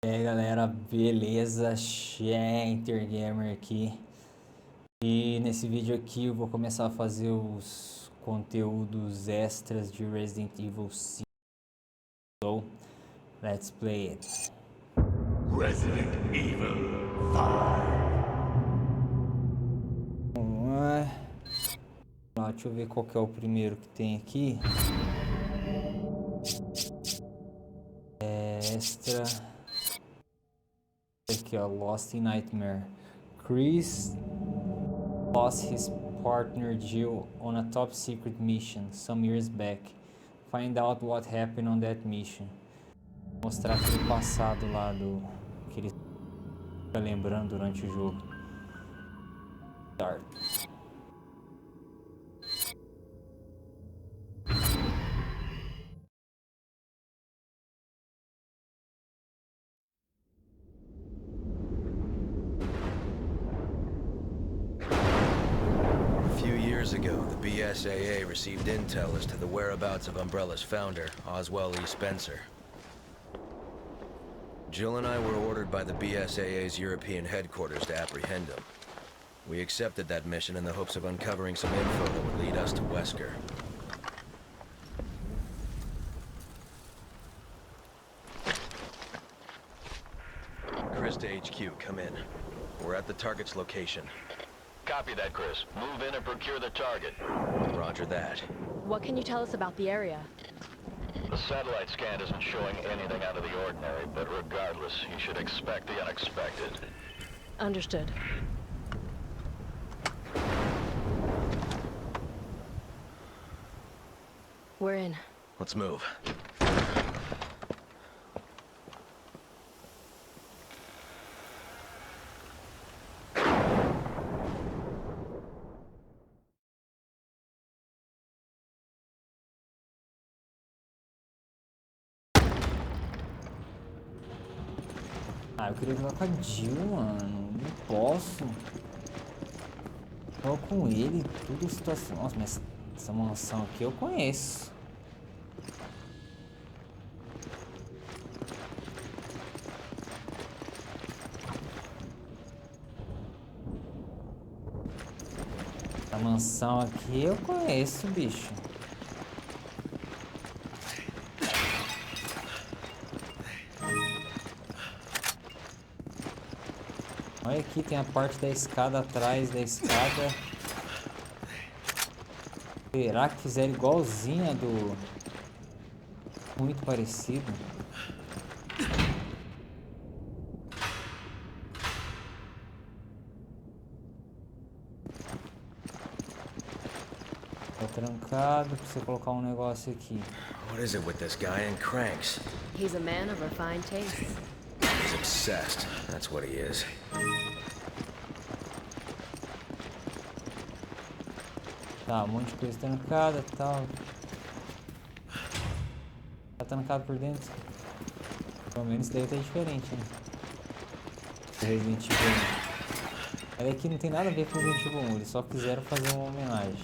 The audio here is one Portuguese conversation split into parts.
E aí galera, beleza? Shinter Gamer aqui. E nesse vídeo aqui eu vou começar a fazer os conteúdos extras de Resident Evil 5. So, let's play it. Resident Evil 5. Deixa eu ver qual que é o primeiro que tem aqui. Extra. Aqui ó, Lost in Nightmare. Chris lost his partner Jill on a top secret mission some years back. Find out what happened on that mission. Mostrar aquele passado lá do que ele fica lembrando durante o jogo. Start. A few years ago, the BSAA received intel as to the whereabouts of Umbrella's founder, Oswell E. Spencer. Jill and I were ordered by the BSAA's European headquarters to apprehend him. We accepted that mission in the hopes of uncovering some info that would lead us to Wesker. Chris to HQ, come in. We're at the target's location. Copy that, Chris. Move in and procure the target. Roger that. What can you tell us about the area? The satellite scan isn't showing anything out of the ordinary, but regardless, you should expect the unexpected. Understood. We're in. Let's move. Ah, eu queria jogar com a Jill, mano. Não posso. Jogo com ele, tudo situação. Nossa, mas essa mansão aqui eu conheço. Essa mansão aqui eu conheço, bicho. Olha aqui, tem a parte da escada atrás da escada. Será que fizeram igualzinha do... Muito parecido. Tá trancado, precisa colocar um negócio aqui. What is it with this guy and cranks? He's a man of refined taste. He's obsessed. That's what he is. Tá, um monte de coisa trancada e tal. Tá trancado por dentro. Pelo menos daí tá diferente, né? Resident Evil 1. Olha aqui, não tem nada a ver com o Resident Evil 1, eles só quiseram fazer uma homenagem.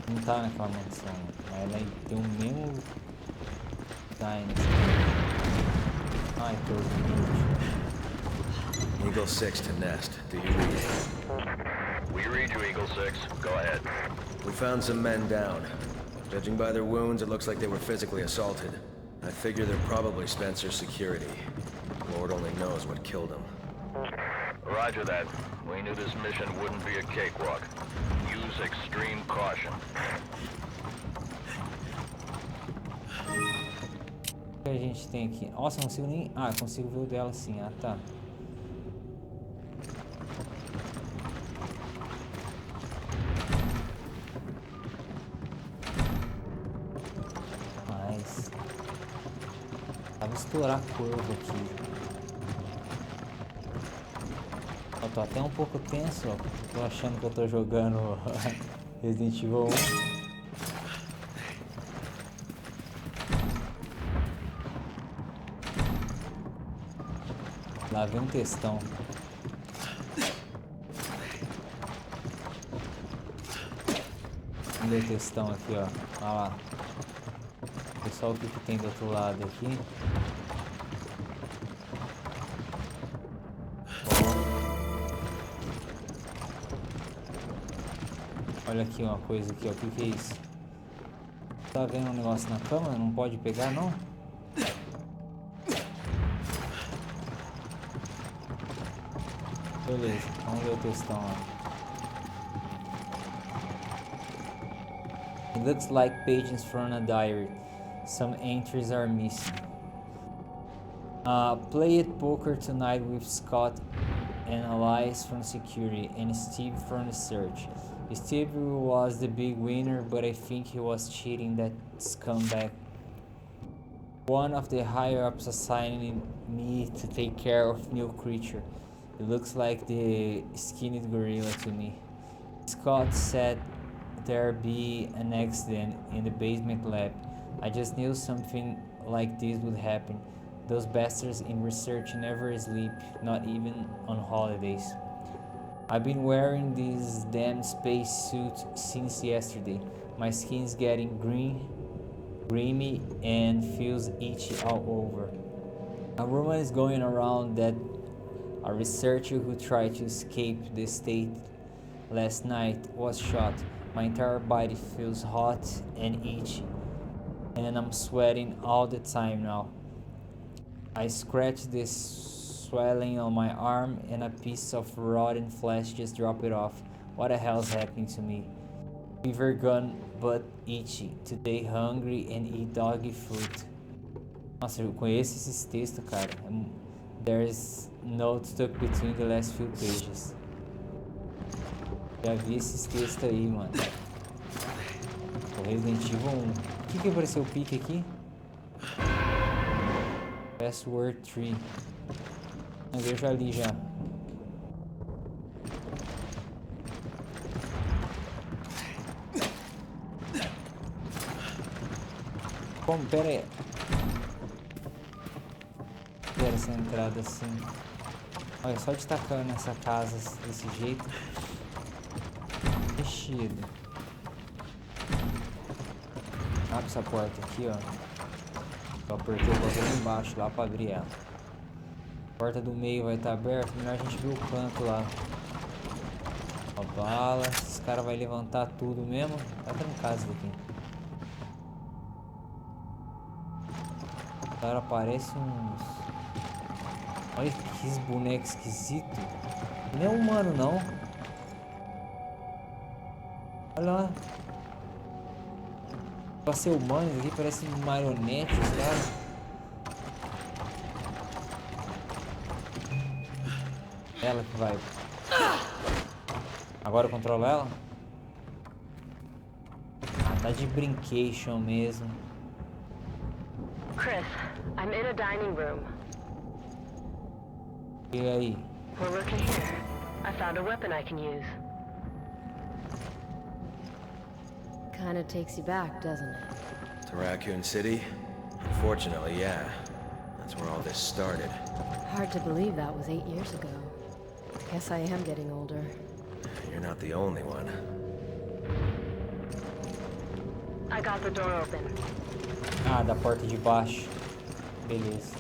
Não tá naquela mansão, mas ela tem o mesmo design. Ai, tô Eagle 6 to Nest. Do you read? We read you, Eagle 6. Go ahead. We found some men down. Judging by their wounds, it looks like they were physically assaulted. I figure they're probably Spencer's security. Lord only knows what killed him. Roger that. We knew this mission wouldn't be a cakewalk. Use extreme caution. O que a gente tem aqui? Nossa, não consigo nem... Ah, eu consigo ver o dela sim. Ah, tá. Mas... Vou estourar a curva aqui. Eu tô até um pouco tenso, ó. Tô achando que eu tô jogando Resident Evil 1. Lá vem um textão. Vamos ver o textão aqui, ó. Olha lá. Pessoal, o que tem do outro lado aqui? Olha aqui uma coisa aqui, ó. O que que é isso? Tá vendo um negócio na cama? Não pode pegar, não? Beleza, vamos ver o textão lá. It looks like pages from a diary. Some entries are missing. Played poker tonight with Scott and Elias from security and Steve from the search. Steve was the big winner, but I think he was cheating that scumbag. One of the higher-ups assigned me to take care of new creature. It looks like the skinny gorilla to me. Scott said there'd be an accident in the basement lab. I just knew something like this would happen. Those bastards in research never sleep, not even on holidays. I've been wearing this damn space suit since yesterday. My skin's getting grimy and feels itchy all over. A rumor is going around that a researcher who tried to escape the state last night was shot. My entire body feels hot and itchy, and I'm sweating all the time now. I scratched this swelling on my arm and a piece of rotten flesh just dropped it off. What the hell's happening to me? Fever gone but itchy. Today hungry and eat doggy food. Nossa, eu conheço esses textos, cara. There's notes stuck between the last few pages. Já vi esses textos aí, mano. O Resident Evil 1. O que apareceu o pique aqui? Password 3. Eu já li já. Como? Pera aí. Pera essa entrada assim. Olha, só de tacar nessa casa desse jeito. Mexido. Abre essa porta aqui, ó. Eu apertei o botão lá embaixo, lá pra abrir ela. A porta do meio vai estar aberta, melhor a gente ver o canto lá. Ó, bala, esses caras vão levantar tudo mesmo. Tá trancado isso daqui. O cara parece uns... Olha que boneco esquisito. Não é humano não. Olha lá. Pra ser humano, isso aqui parece marionete, cara. Ela que vai. Agora eu controlo ela? Ah, tá de brincation mesmo. Chris, I'm in a dining room. E aí? We're looking here. I found a weapon I can use. Kinda takes you back, doesn't it? To Raccoon City? Unfortunately, yeah. That's where all this started. Hard to believe that was 8 years ago. Guess I am getting older. You're not the only one. I got the door open. Ah, da porta de baixo. Beleza.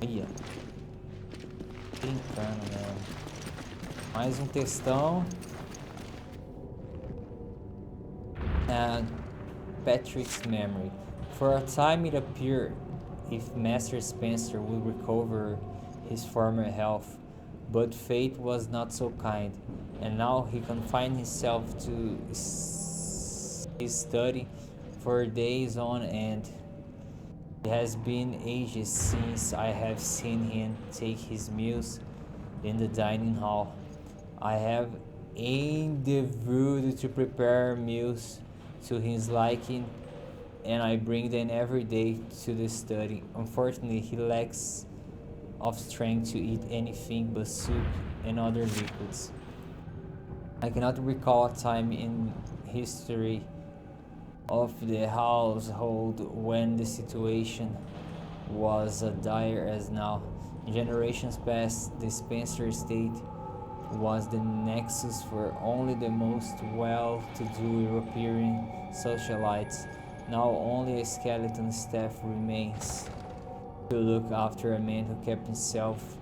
Ia. Brincando, né? Mais um textão. Patrick's memory. For a time it appeared if Master Spencer would recover his former health, but fate was not so kind, and now he confined himself to his study for days on end. It has been ages since I have seen him take his meals in the dining hall. I have endeavored to prepare meals to his liking, and I bring them every day to the study. Unfortunately, he lacks of strength to eat anything but soup and other liquids. I cannot recall a time in history of the household when the situation was as dire as now. In generations past, the Spencer estate was the nexus for only the most well-to-do European socialites. Now only a skeleton staff remains to look after a man who kept himself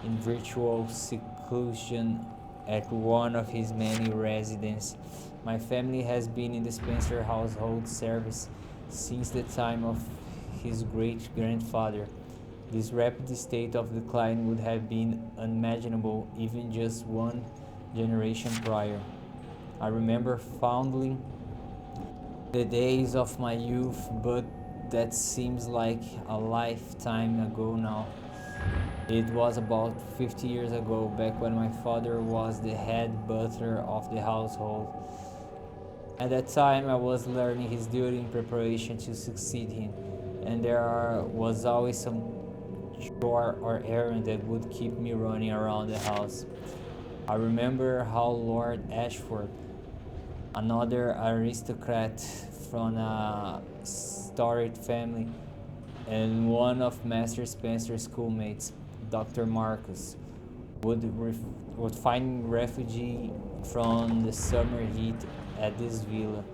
in virtual seclusion at one of his many residences. My family has been in the Spencer household service since the time of his great-grandfather. This rapid state of decline would have been unimaginable even just one generation prior. I remember fondly the days of my youth, but that seems like a lifetime ago now. It was about 50 years ago, back when my father was the head butler of the household. At that time, I was learning his duty in preparation to succeed him, and was always some chore or errand that would keep me running around the house. I remember how Lord Ashford, another aristocrat from a storied family, and one of Master Spencer's schoolmates, Dr. Marcus, would find refuge from the summer heat at this villa.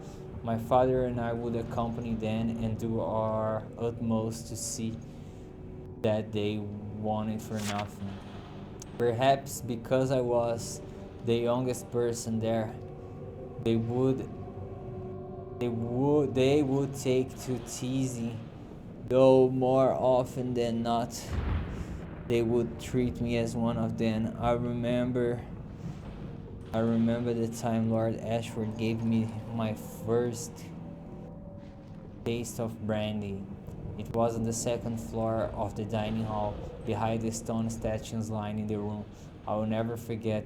My father and I would accompany them and do our utmost to see that they wanted for nothing. Perhaps because I was the youngest person there, they would take to teasing, though more often than not they would treat me as one of them. I remember the time Lord Ashford gave me my first taste of brandy. It was on the second floor of the dining hall, behind the stone statues lining the room. I will never forget.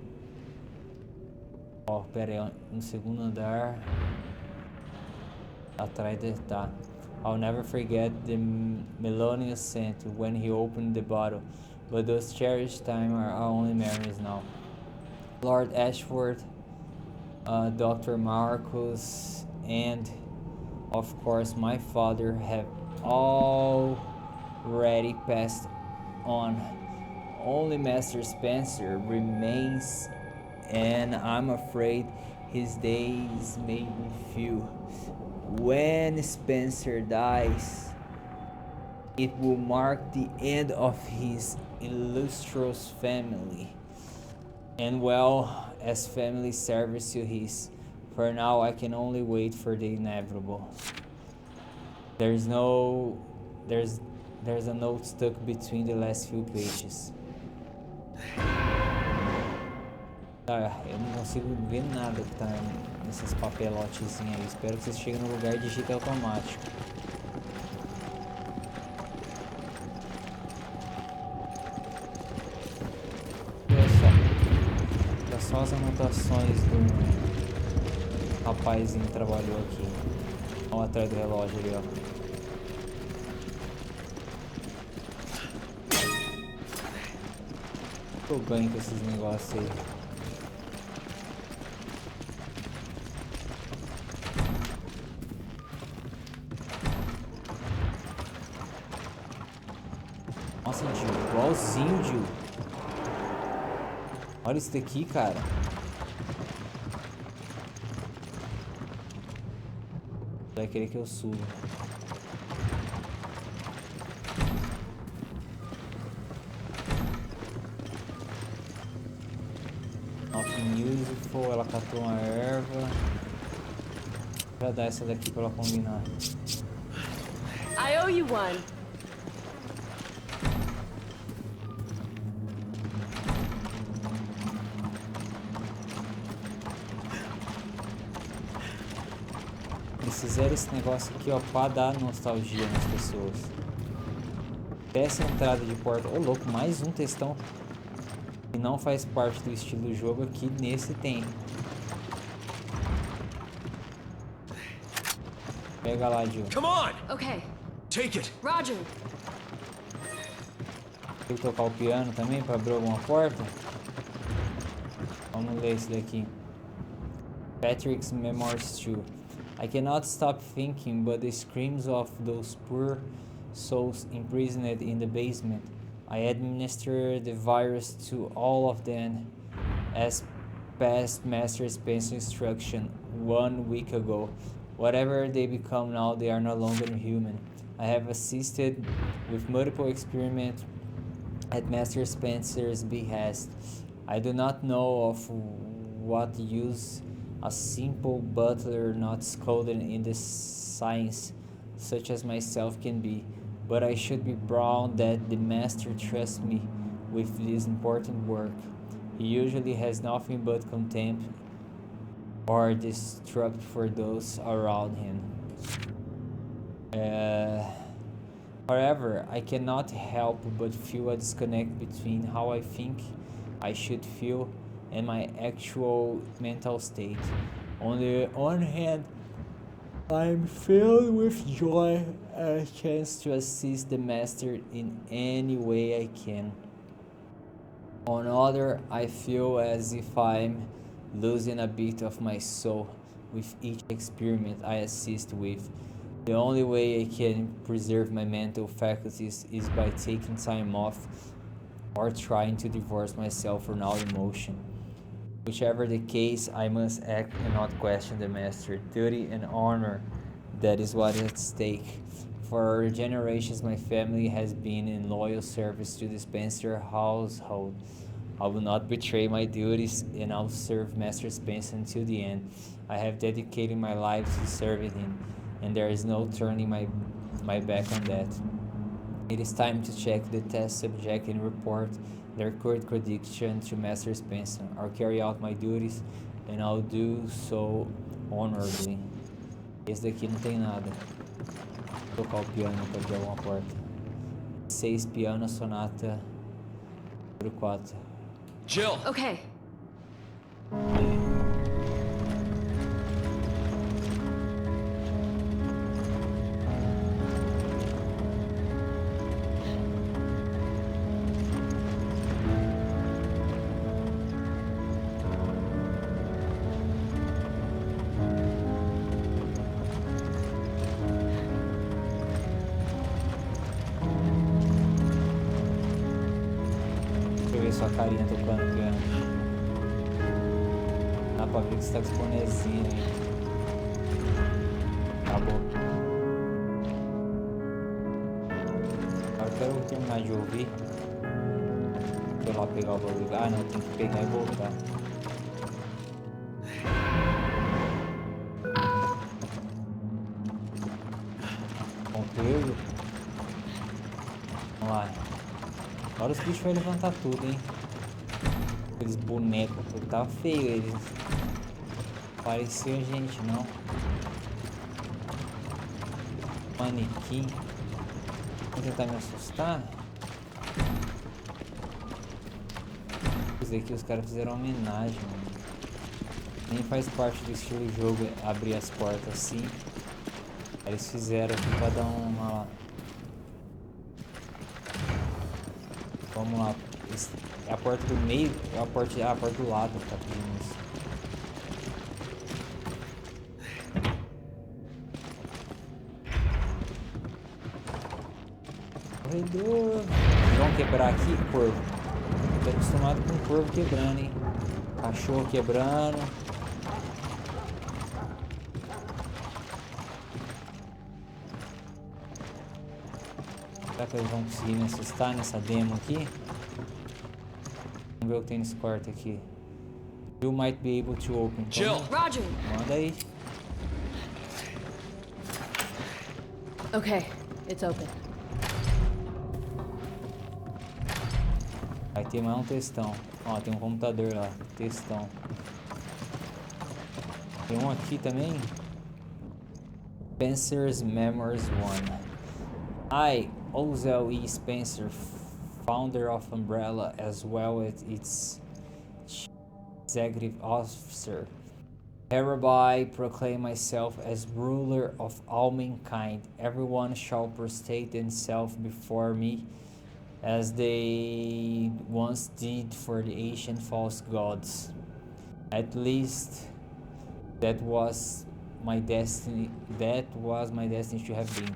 Oh, pera aí, no segundo andar, atrás tá. I'll never forget the melonious scent when he opened the bottle, but those cherished times are our only memories now. Lord Ashford, Dr. Marcus, and of course my father have already passed on. Only Master Spencer remains, and I'm afraid his days may be few. When Spencer dies, it will mark the end of his illustrious family, and well, as family service to his. For now, I can only wait for the inevitable. There's a note stuck between the last few pages. Eu não consigo ver nada que tá nesses papelotezinhos aí. Espero que vocês cheguem no lugar e digitem automático. Olha só as anotações do rapazinho que trabalhou aqui. Olha atrás do relógio ali, ó. Tô ganho com esses negócios aí. Nossa, Gil, igualzinho, Gil. Olha isso daqui, cara. Vai querer que eu suba. Useful, ela catou uma erva. Vou dar essa daqui pra ela combinar. I owe you one. Eles fizeram esse negócio aqui, ó, pra dar nostalgia nas pessoas. Essa entrada de porta. Ô, louco, mais um textão que não faz parte do estilo do jogo aqui, nesse tem. Pega lá, Jill. Come on! Okay. Take it! Roger. Tem que tocar o piano também para abrir alguma porta? Vamos ler esse daqui. Patrick's Memoirs 2. I cannot stop thinking but the screams of those poor souls imprisoned in the basement. I administered the virus to all of them as past Master Spencer instruction 1 week ago. Whatever they become now, they are no longer human. I have assisted with multiple experiments at Master Spencer's behest. I do not know of what use a simple butler not schooled in the science such as myself can be, but I should be proud that the Master trusts me with this important work. He usually has nothing but contempt or distrust for those around him. However, I cannot help but feel a disconnect between how I think I should feel and my actual mental state. On the one hand, I'm filled with joy and a chance to assist the Master in any way I can. On the other, I feel as if I'm losing a bit of my soul with each experiment I assist with. The only way I can preserve my mental faculties is by taking time off or trying to divorce myself from all emotion. Whichever the case, I must act and not question the Master. Duty and honor, that is what is at stake. For generations, my family has been in loyal service to the Spencer household. I will not betray my duties and I'll serve Master Spencer until the end. I have dedicated my life to serving him, and there is no turning my back on that. It is time to check the test subject and report their current prediction to Master Spencer. I'll carry out my duties and I'll do so honorably. Esse daqui não tem nada. Vou tocar o piano para abrir alguma porta. 6 piano sonata número 4. Jill! Okay. Deixa eu ver sua carinha tocando piano. Dá pra ver que você tá com esse bonezinho aí. Acabou. Agora eu quero terminar de ouvir. Deixa eu lá pegar o bagulho. Ah não, tem que pegar e voltar. Concluído. Vamos lá. Agora os bichos vão levantar tudo, hein? Aqueles bonecos, tá feio eles. Parecia gente, não. Manequim. Vão tentar me assustar? Isso aqui os caras fizeram homenagem, mano. Nem faz parte do estilo do jogo abrir as portas assim. Eles fizeram aqui pra dar uma... Vamos lá. É a porta do meio, é a porta do lado que tá pedindo isso. Corredor. Vamos quebrar aqui, corvo. Tô acostumado com o corvo quebrando, hein? Cachorro quebrando. Será que eles vão conseguir me assustar nessa demo aqui? Vamos ver o que tem nesse quarto aqui. You might be able to open. Jill! Roger. Manda aí. Okay, it's open. Vai ter mais um textão. Ó, tem um computador lá. Textão. Tem um aqui também. Spencer's Memories 1. I, Ozell E. Spencer, founder of Umbrella as well as its executive officer, hereby proclaim myself as ruler of all mankind. Everyone shall prostrate themselves before me as they once did for the ancient false gods. At least that was my destiny to have been.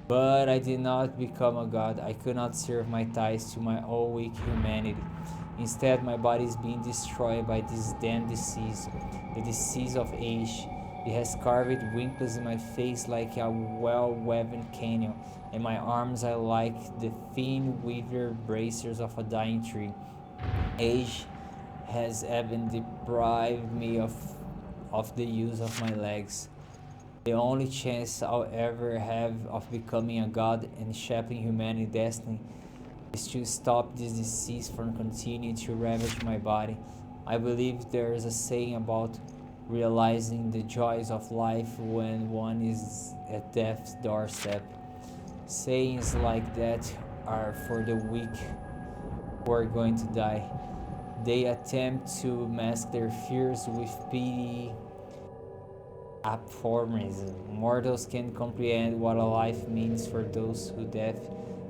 But I did not become a god. I could not serve my ties to my all weak humanity. Instead, my body is being destroyed by this damn disease, the disease of age. It has carved wrinkles in my face like a well-woven canyon, and my arms are like the thin withered bracers of a dying tree. Age has even deprived me of the use of my legs. The only chance I'll ever have of becoming a god and shaping humanity's destiny is to stop this disease from continuing to ravage my body. I believe there is a saying about realizing the joys of life when one is at death's doorstep. Sayings like that are for the weak who are going to die. They attempt to mask their fears with pity. Aphorism. Mortals can't comprehend what a life means for those who death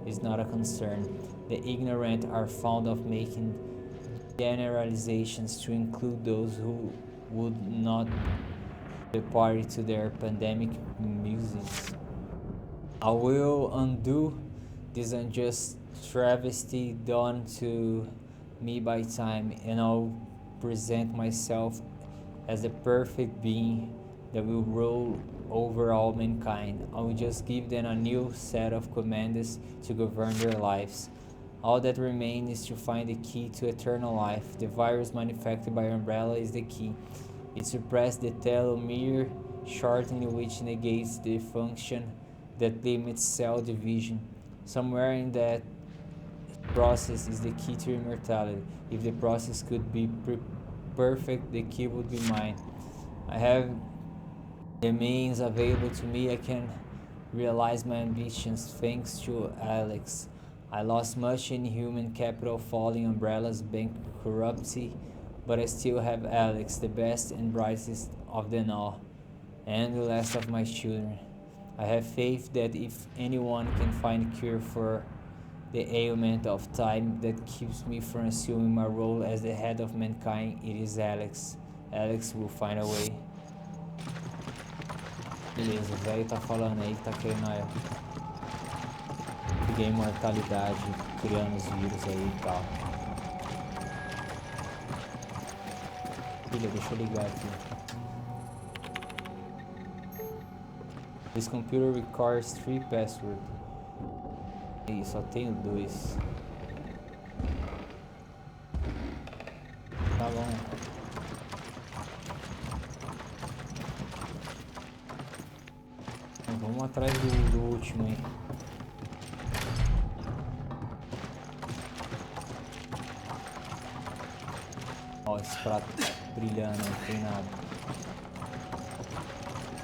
is not a concern. The ignorant are fond of making generalizations to include those who would not be party to their pandemic musings. I will undo this unjust travesty done to me by time, and I'll present myself as the perfect being that will rule over all mankind. I will just give them a new set of commands to govern their lives. All that remains is to find the key to eternal life. The virus manufactured by Umbrella is the key. It suppresses the telomere shortening, which negates the function that limits cell division. Somewhere in that process is the key to immortality. If the process could be perfect, the key would be mine. I have the means available to me. I can realize my ambitions thanks to Alex. I lost much in human capital following Umbrella's bankruptcy, but I still have Alex, the best and brightest of them all, and the last of my children. I have faith that if anyone can find a cure for the ailment of time that keeps me from assuming my role as the head of mankind, it is Alex. Alex will find a way. Beleza, o velho tá falando aí que tá querendo pegar imortalidade, criando os vírus aí e tal. Filha, deixa eu ligar aqui. This computer requires 3 passwords. Ih, só tenho 2. Tá bom. Vamos atrás do último aí. Ó, esse prato brilhando, não tem nada.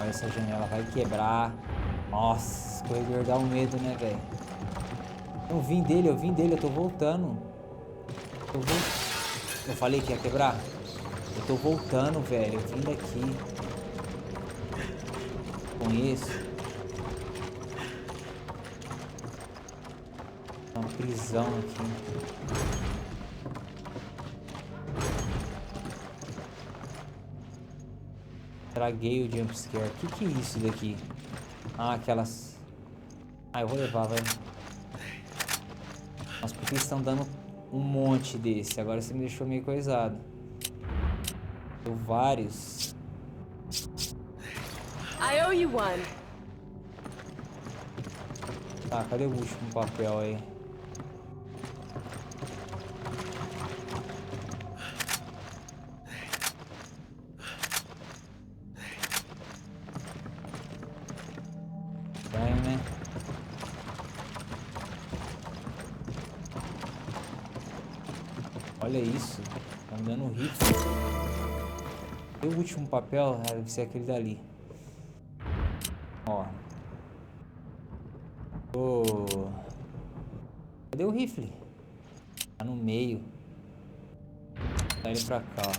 Olha, essa janela vai quebrar. Nossa, esse corredor dá um medo, né, velho? Eu vim dele, eu tô voltando. Eu falei que ia quebrar? Eu tô voltando, velho. Eu vim daqui. Com isso. Uma prisão aqui. Estraguei o jumpscare. Que é isso daqui? Ah, aquelas... Ah, eu vou levar, velho. Nossa, porque eles estão dando um monte desse. Agora você me deixou meio coisado. Deu vários. I owe you one. Tá, cadê o último papel aí? Vai, né? Olha isso. Tá me dando um rifle. E o último papel deve ser aquele dali. Ó. Oh. Cadê o rifle? Tá no meio. Tá ele pra cá, ó.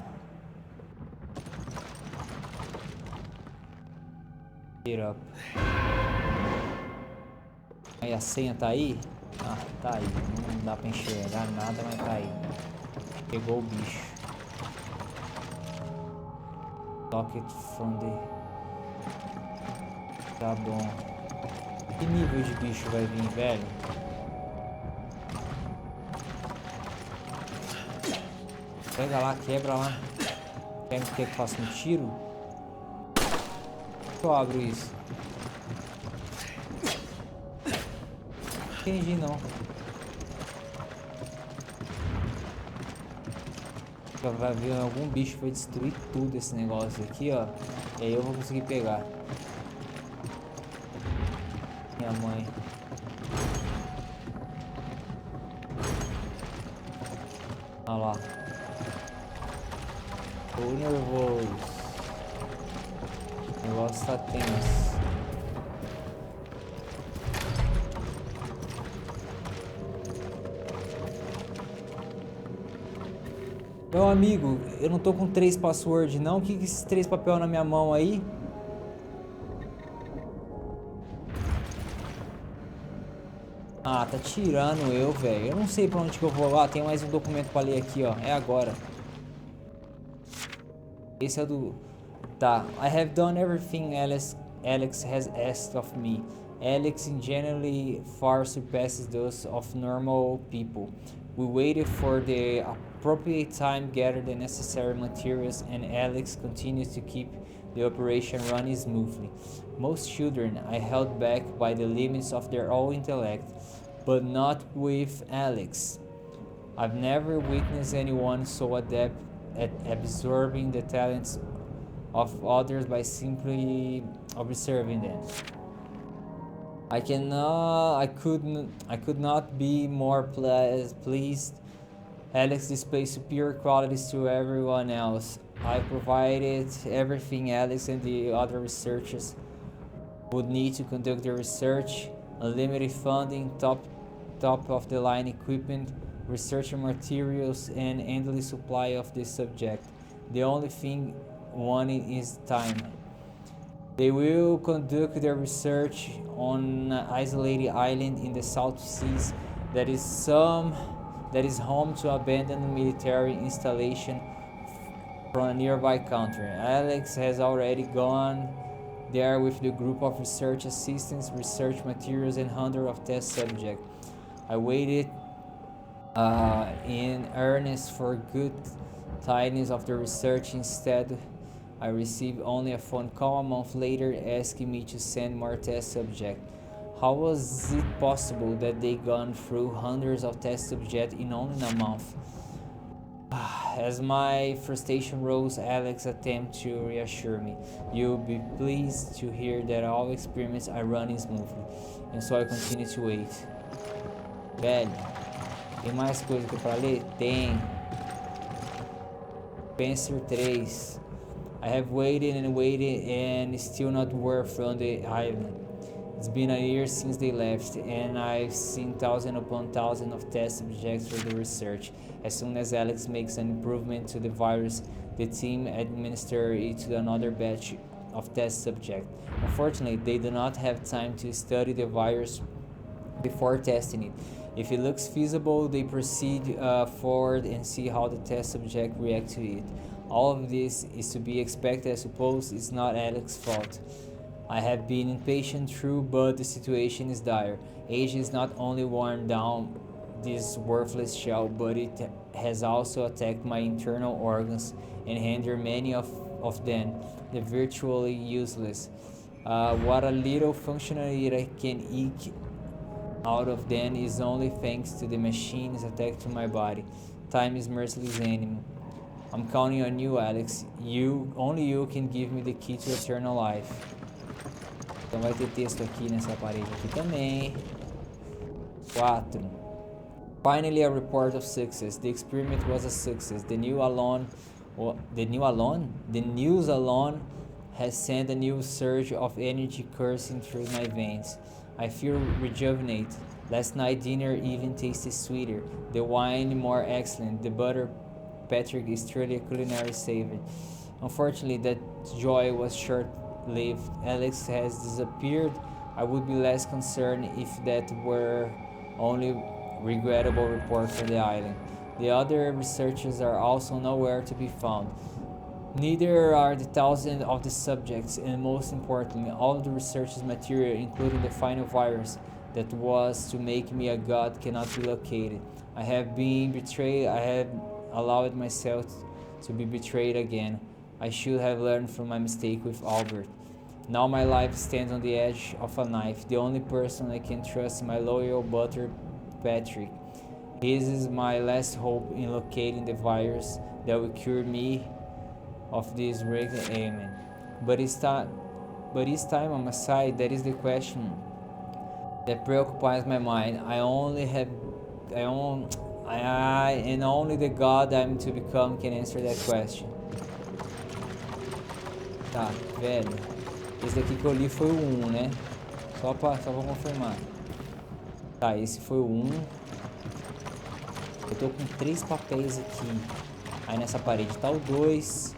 Get up. Aí a senha tá aí? Ah, tá aí. Não dá pra enxergar nada, mas tá aí. Pegou o bicho. Lock it from the... Tá bom. Que nível de bicho vai vir, velho? Pega lá, quebra lá. Quer que faça um tiro? Eu abro isso. Não entendi não. Vai vir algum bicho vai destruir tudo esse negócio aqui, ó. E aí eu vou conseguir pegar. Minha mãe. Olha lá. Tô nervoso. O negócio tá tenso. Meu amigo, eu não tô com 3 passwords não. O que é esses 3 papel na minha mão aí? Ah, tá tirando eu, velho. Eu não sei pra onde que eu vou. Ah, tem mais um documento pra ler aqui, ó. É agora. Esse é o do... Tá. I have done everything Alex has asked of me. Alex genuinely far surpasses those of normal people. We waited for the appropriate time, gathered the necessary materials, and Alex continues to keep the operation running smoothly. Most children are held back by the limits of their own intellect, but not with Alex. I've never witnessed anyone so adept at absorbing the talents of others by simply observing them. I could not be more pleased. Alex displays superior qualities to everyone else. I provided everything Alex and the other researchers would need to conduct their research: unlimited funding, top of the line equipment, research materials, and endless supply of this subject. The only thing wanting is time. They will conduct their research on an isolated island in the South Seas that is home to abandoned military installation from a nearby country. Alex has already gone there with the group of research assistants, research materials, and hundreds of test subjects. I waited in earnest for good tidings of the research. Instead, I received only a phone call a month later asking me to send more test subjects. How was it possible that they gone through hundreds of test subjects in only a month? As my frustration rose, Alex attempted to reassure me. You'll be pleased to hear that all experiments are running smoothly. And so I continue to wait. Velho, tem mais coisa que pra ler? Tem. Spencer 3. I have waited and waited and still not word from the island. It's been a year since they left, and I've seen thousands upon thousands of test subjects for the research. As soon as Alex makes an improvement to the virus, the team administers it to another batch of test subjects. Unfortunately, they do not have time to study the virus before testing it. If it looks feasible, they proceed forward and see how the test subject react to it. All of this is to be expected. I suppose it's not Alex's fault. I have been impatient through, but the situation is dire. Age has not only worn down this worthless shell, but it has also attacked my internal organs and rendered many of them virtually useless. What a little functionality I can eke out of them is only thanks to the machine's attack to my body. Time is merciless enemy. I'm counting on you, Alex. Only you can give me the key to eternal life. Então vai ter texto aqui nessa parede aqui também. 4. Finally, a report of success. The experiment was a success. The news alone has sent a new surge of energy coursing through my veins. I feel rejuvenated. Last night dinner even tasted sweeter. The wine more excellent. The butter Patrick is truly a culinary savior. Unfortunately, that joy was short-lived. Alex has disappeared. I would be less concerned if that were only regrettable report for the island. The other researchers are also nowhere to be found. Neither are the thousands of the subjects, and most importantly, all of the researchers' material, including the final virus that was to make me a god, cannot be located. I have been betrayed. I have allowed myself to be betrayed again. I should have learned from my mistake with Albert. Now my life stands on the edge of a knife. The only person I can trust is my loyal butler, Patrick. His is my last hope in locating the virus that will cure me of this wicked ailment. But each time on my side, that is the question that preoccupies my mind. And only the God I'm to become can answer that question. Tá, velho. Esse daqui que eu li foi o 1, né? Só pra confirmar. Tá, esse foi o 1. Eu tô com 3 papéis aqui. Aí nessa parede tá o 2,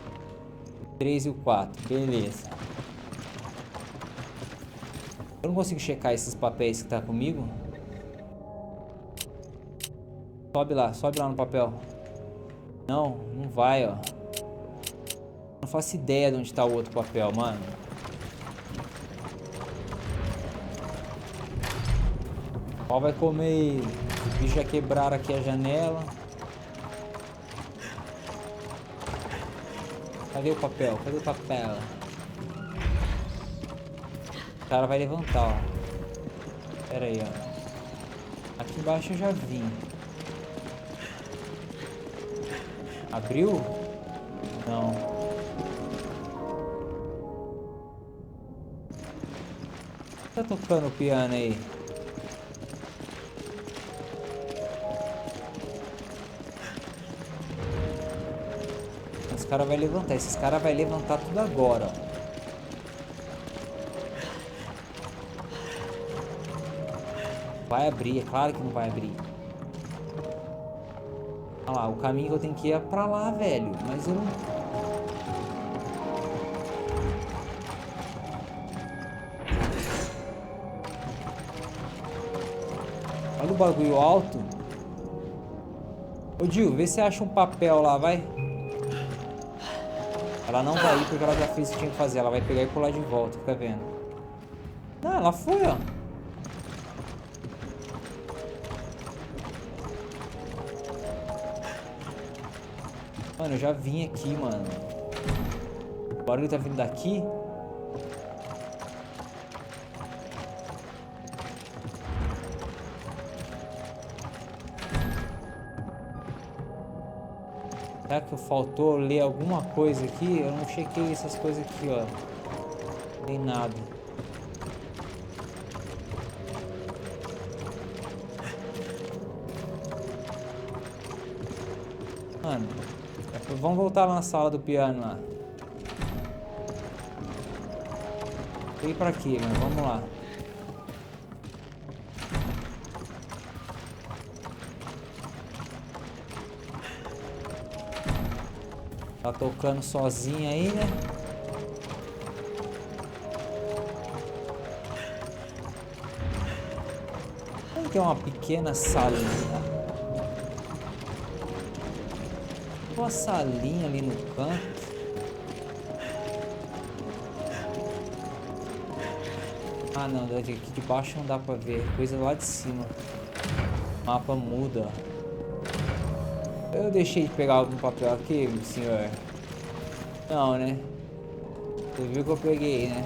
o 3 e o 4. Beleza. Eu não consigo checar esses papéis que tá comigo. Sobe lá no papel. Não vai, ó. Não faço ideia de onde tá o outro papel, mano. O pau vai comer. Os bichos já quebraram aqui a janela. Cadê o papel? Cadê o papel? O cara vai levantar, ó. Pera aí, ó. Aqui embaixo eu já vim. Abriu? Não. Tá tocando o piano aí? Esse cara vai levantar. Esses caras vai levantar tudo agora, ó. Vai abrir, é claro que não vai abrir. Olha lá, o caminho que eu tenho que ir é pra lá, velho. Mas eu não... Olha o bagulho alto. Ô, Gil, vê se você acha um papel lá, vai. Ela não vai ir porque ela já fez o que tinha que fazer. Ela vai pegar e pular de volta, fica vendo. Não, ela foi, ó. Mano, eu já vim aqui, mano. O barulho tá vindo daqui? Será que faltou ler alguma coisa aqui? Eu não chequei essas coisas aqui, ó. Não tem nada. Mano, vamos voltar lá na sala do piano lá. Veio pra aqui, mas vamos lá. Tá tocando sozinha aí, né? Tem uma pequena salinha. Uma salinha ali no canto. Ah não, aqui de baixo não dá pra ver. Coisa lá de cima. O mapa muda. Eu deixei de pegar algum papel aqui, senhor? Não, né? Você viu que eu peguei, né?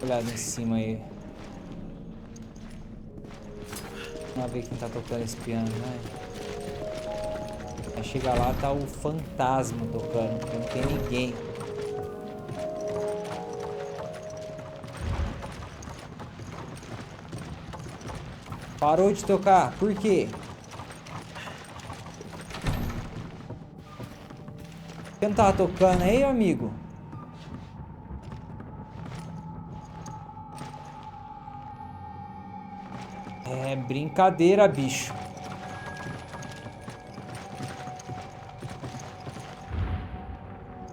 Olhada em cima aí. Vamos ver quem tá tocando esse piano, né? Aí chega lá, tá o fantasma tocando, porque não tem ninguém. Parou de tocar, por quê? Você não tava tocando aí, amigo? É brincadeira, bicho.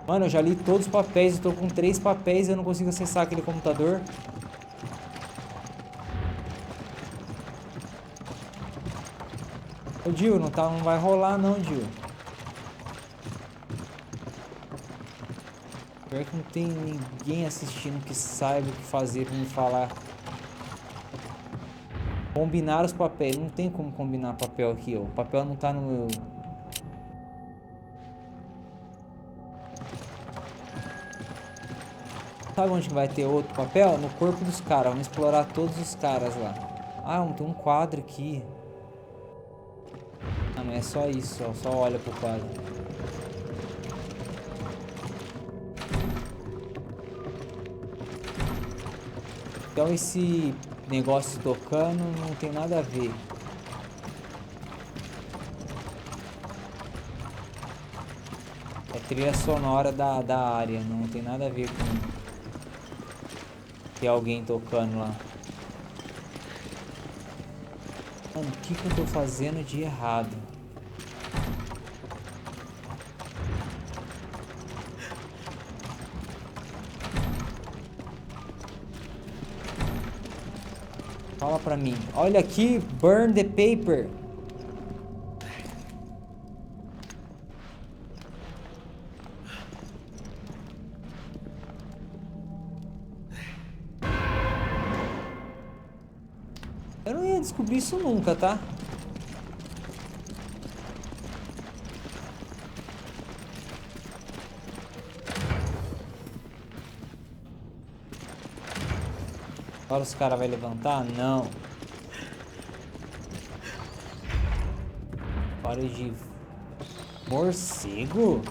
Mano, eu já li todos os papéis. Eu tô com 3 papéis e eu não consigo acessar aquele computador. Ô, Gil, não vai rolar não, Gil. Pior que não tem ninguém assistindo que saiba o que fazer pra me falar. Combinar os papéis. Não tem como combinar papel aqui, ó. O papel não tá no meu... Sabe onde que vai ter outro papel? No corpo dos caras. Vamos explorar todos os caras lá. Ah, tem um quadro aqui. Ah, não é só isso, ó. Só olha pro quadro. Então esse negócio tocando não tem nada a ver. É trilha sonora da área, não tem nada a ver com ter alguém tocando lá. Mano, o que eu tô fazendo de errado? Fala pra mim. Olha aqui, burn the paper. Eu não ia descobrir isso nunca, tá? Agora os caras vão levantar? Não. Para de... Morcego?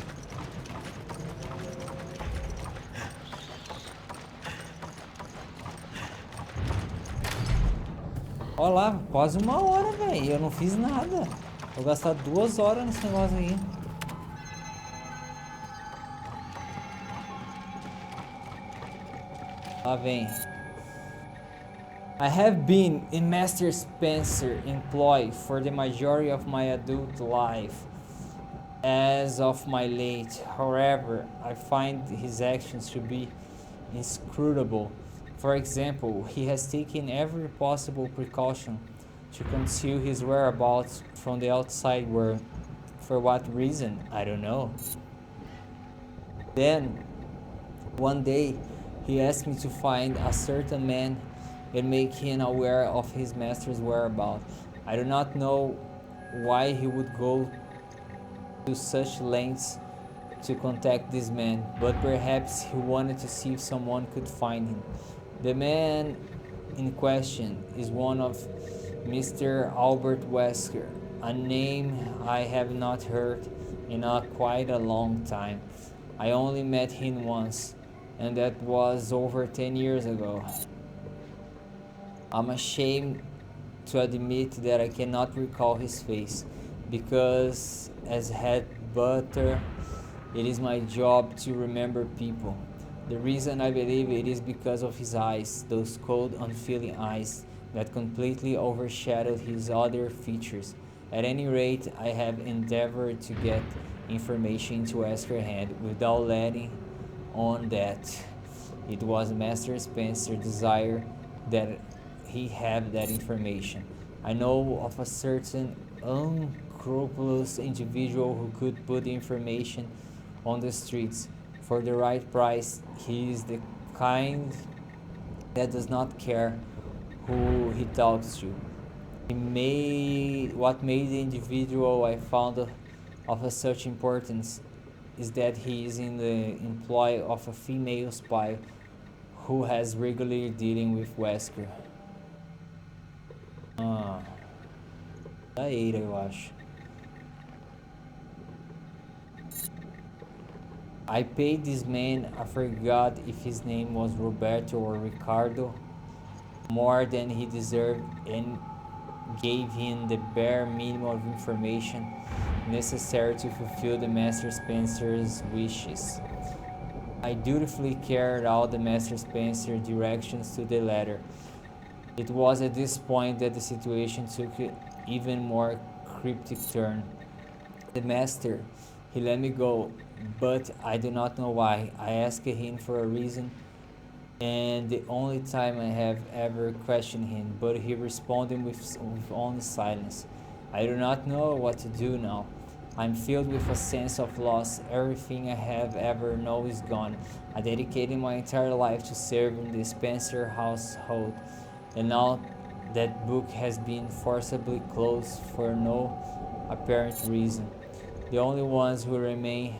Olha lá, quase 1 hora, velho. Eu não fiz nada. Vou gastar 2 horas nesse negócio aí. Lá vem. I have been in Master Spencer employ for the majority of my adult life. As of my late, however, I find his actions to be inscrutable. For example, he has taken every possible precaution to conceal his whereabouts from the outside world. For what reason? I don't know. Then, one day, he asked me to find a certain man and make him aware of his master's whereabouts. I do not know why he would go to such lengths to contact this man, but perhaps he wanted to see if someone could find him. The man in question is one of Mr. Albert Wesker, a name I have not heard in quite a long time. I only met him once, and that was over 10 years ago. I'm ashamed to admit that I cannot recall his face, because as head butler, it is my job to remember people. The reason I believe it is because of his eyes, those cold, unfeeling eyes that completely overshadowed his other features. At any rate, I have endeavored to get information into Wesker's hand without letting on that it was Master Spencer's desire that he have that information. I know of a certain unscrupulous individual who could put the information on the streets for the right price. He is the kind that does not care who he talks to. What made the individual I found of such importance is that he is in the employ of a female spy who has regularly dealing with Wesker. Da Eira, eu acho. I paid this man, I forgot if his name was Roberto or Ricardo, more than he deserved, and gave him the bare minimum of information necessary to fulfill the Master Spencer's wishes. I dutifully carried out the Master Spencer directions to the letter. It was at this point that the situation took an even more cryptic turn. The Master, he let me go, but I do not know why. I asked him for a reason, and the only time I have ever questioned him, but he responded with only silence. I do not know what to do now. I'm filled with a sense of loss. Everything I have ever known is gone. I dedicated my entire life to serving the Spencer household, and now That book has been forcibly closed for no apparent reason. The only ones who remain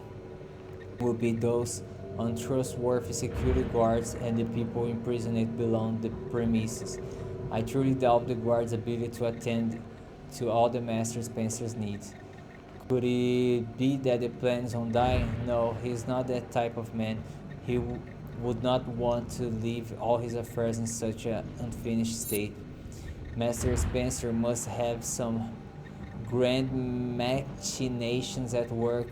will be those untrustworthy security guards and the people imprisoned beyond the premises. I truly doubt the guard's ability to attend to all the Master Spencer's needs. Could it be that he plans on dying? No, he's not that type of man. He would not want to leave all his affairs in such an unfinished state. Master Spencer must have some grand machinations at work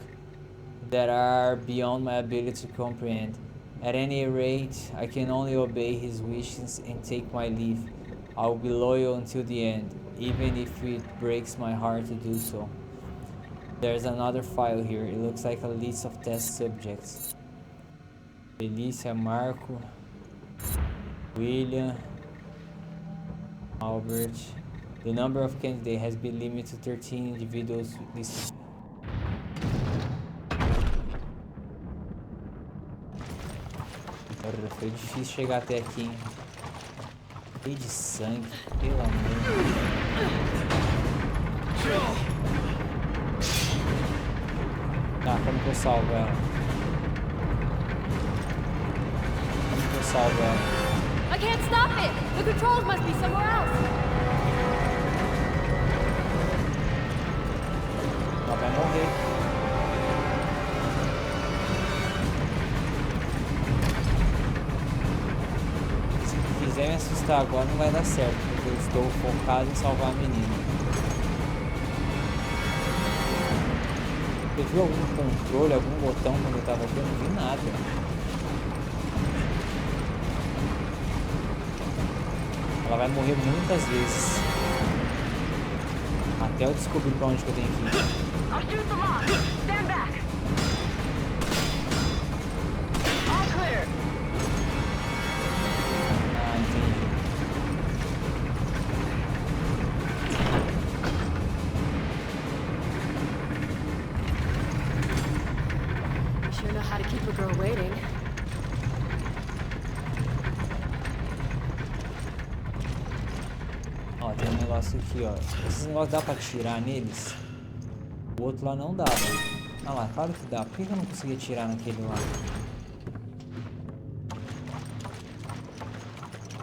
that are beyond my ability to comprehend. At any rate, I can only obey his wishes and take my leave. I will be loyal until the end, even if it breaks my heart to do so. There's another file here. It looks like a list of test subjects. Felícia, Marco, William, Albert. The number of candidates has been limited to 13 individuals listed. Foi difícil chegar até aqui, hein? Cheio de sangue, pelo amor. Tá, como que eu salvo ela? Como que eu salvo ela? I can't stop it! The controls must be somewhere else! Ela vai morrer. Se quiser me assustar agora não vai dar certo, porque eu estou focado em salvar a menina. Você viu algum controle, algum botão quando eu tava aqui? Eu não vi nada. Ela vai morrer muitas vezes. Até eu descobrir pra onde que eu tenho que ir. I'll shoot the lock! Stand back! All clear! Ah, entendi. You sure know how to keep a girl waiting. Ó, tem um negócio aqui, ó. Esses negócios dá pra atirar neles? O outro lá não dava. Ah lá, claro que dá. Por que eu não consegui atirar naquele lá?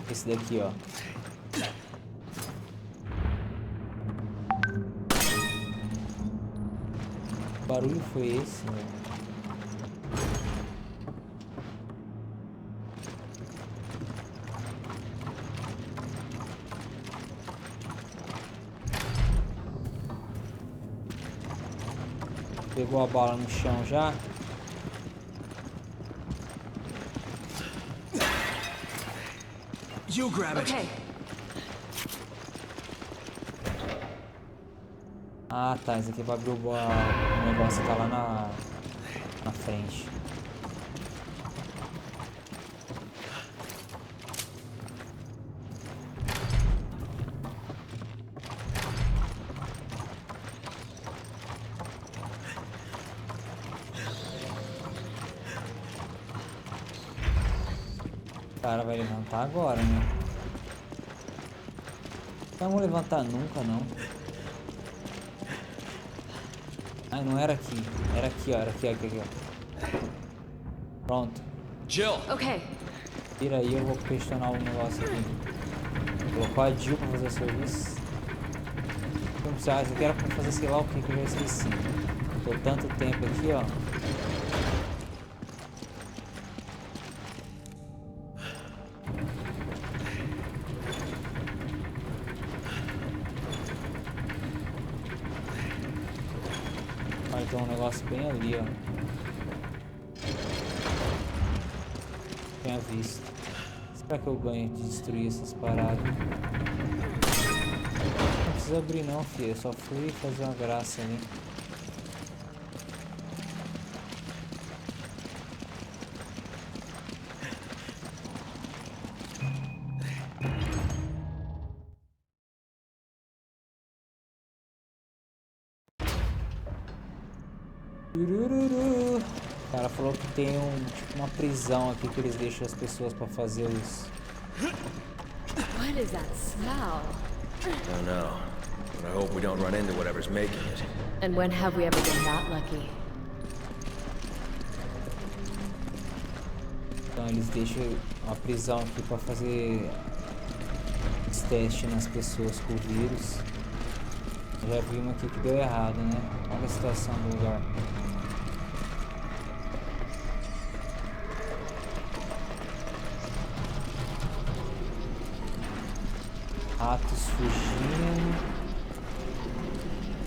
Esse daqui, ó. Que barulho foi esse, velho? Pegou a bala no chão já. You grab it. Okay. Ah tá, esse aqui é pra abrir o negócio que tá lá na frente. O cara vai levantar agora, né? Não vou levantar nunca, não. Ah, não era aqui. Era aqui, ó. Era aqui, aqui, ó. Pronto. Jill. Okay. Tira aí, eu vou questionar o negócio aqui. Colocou a Jill pra fazer o serviço. Não precisa, eu quero pra fazer sei lá o que eu já esqueci. Tô tanto tempo aqui, ó. Tem um negócio bem ali, ó. Tinha visto. Será que eu ganho de destruir essas paradas? Não precisa abrir não, filho. Eu só fui fazer uma graça ali. O cara falou que tem tipo uma prisão aqui que eles deixam as pessoas pra fazer os... What? What is that smell? Don't know. But I hope we don't run into whatever's making it. And when have we ever been that lucky? Então eles deixam a prisão aqui pra fazer os testes nas pessoas com o vírus. Já vimos aqui que deu errado, né? Olha a situação do lugar. Ratos fugindo.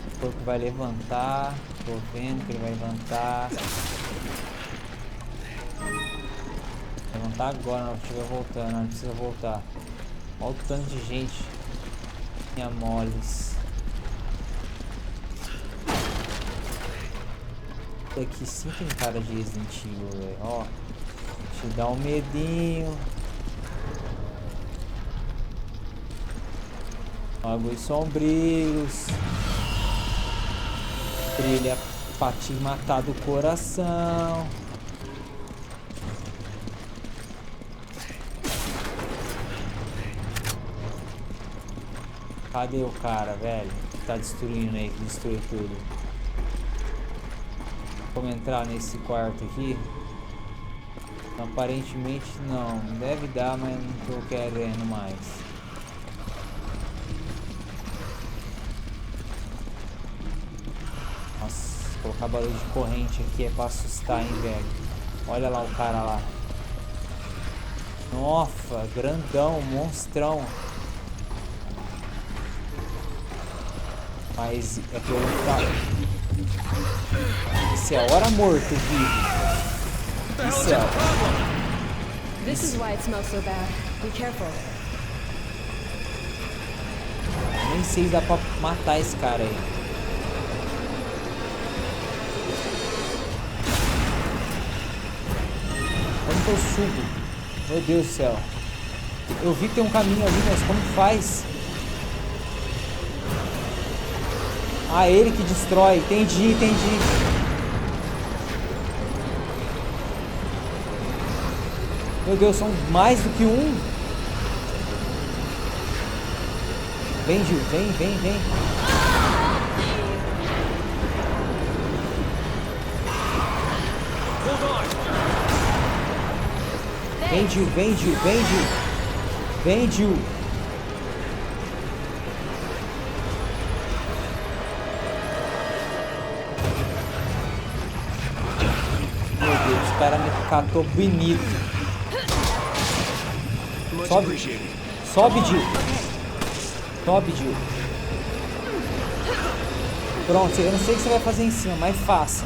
O corpo vai levantar. Tô vendo que ele vai levantar. Levantar agora, na hora que estiver voltando. Não precisa voltar. Olha o tanto de gente. Minha moles. Isso aqui sim tem cara de Resident Evil, velho. Ó. Te dá um medinho. Bagulhos sombrios. Trilha pra te matar do coração. Cadê o cara, velho? Que tá destruindo aí, que destruiu tudo. Vamos entrar nesse quarto aqui. Aparentemente não. Deve dar, mas não tô querendo mais. Nossa, colocar barulho de corrente aqui é pra assustar, hein, velho. Olha lá o cara lá. Nossa, grandão, monstrão. Mas é que eu Isso é hora morto, vivo. Isso é. This is why it smells so bad. Be careful. Nem sei se dá pra matar esse cara aí. Como que eu subo? Meu Deus do céu. Eu vi que tem um caminho ali, mas como faz? Ah, ele que destrói. Entendi. Meu Deus, são mais do que um. Vem, Gil, vem. Vem, Gil. Meu Deus, o cara me catou bonito. Sobe, Gil. Pronto, eu não sei o que você vai fazer em cima, mas faça.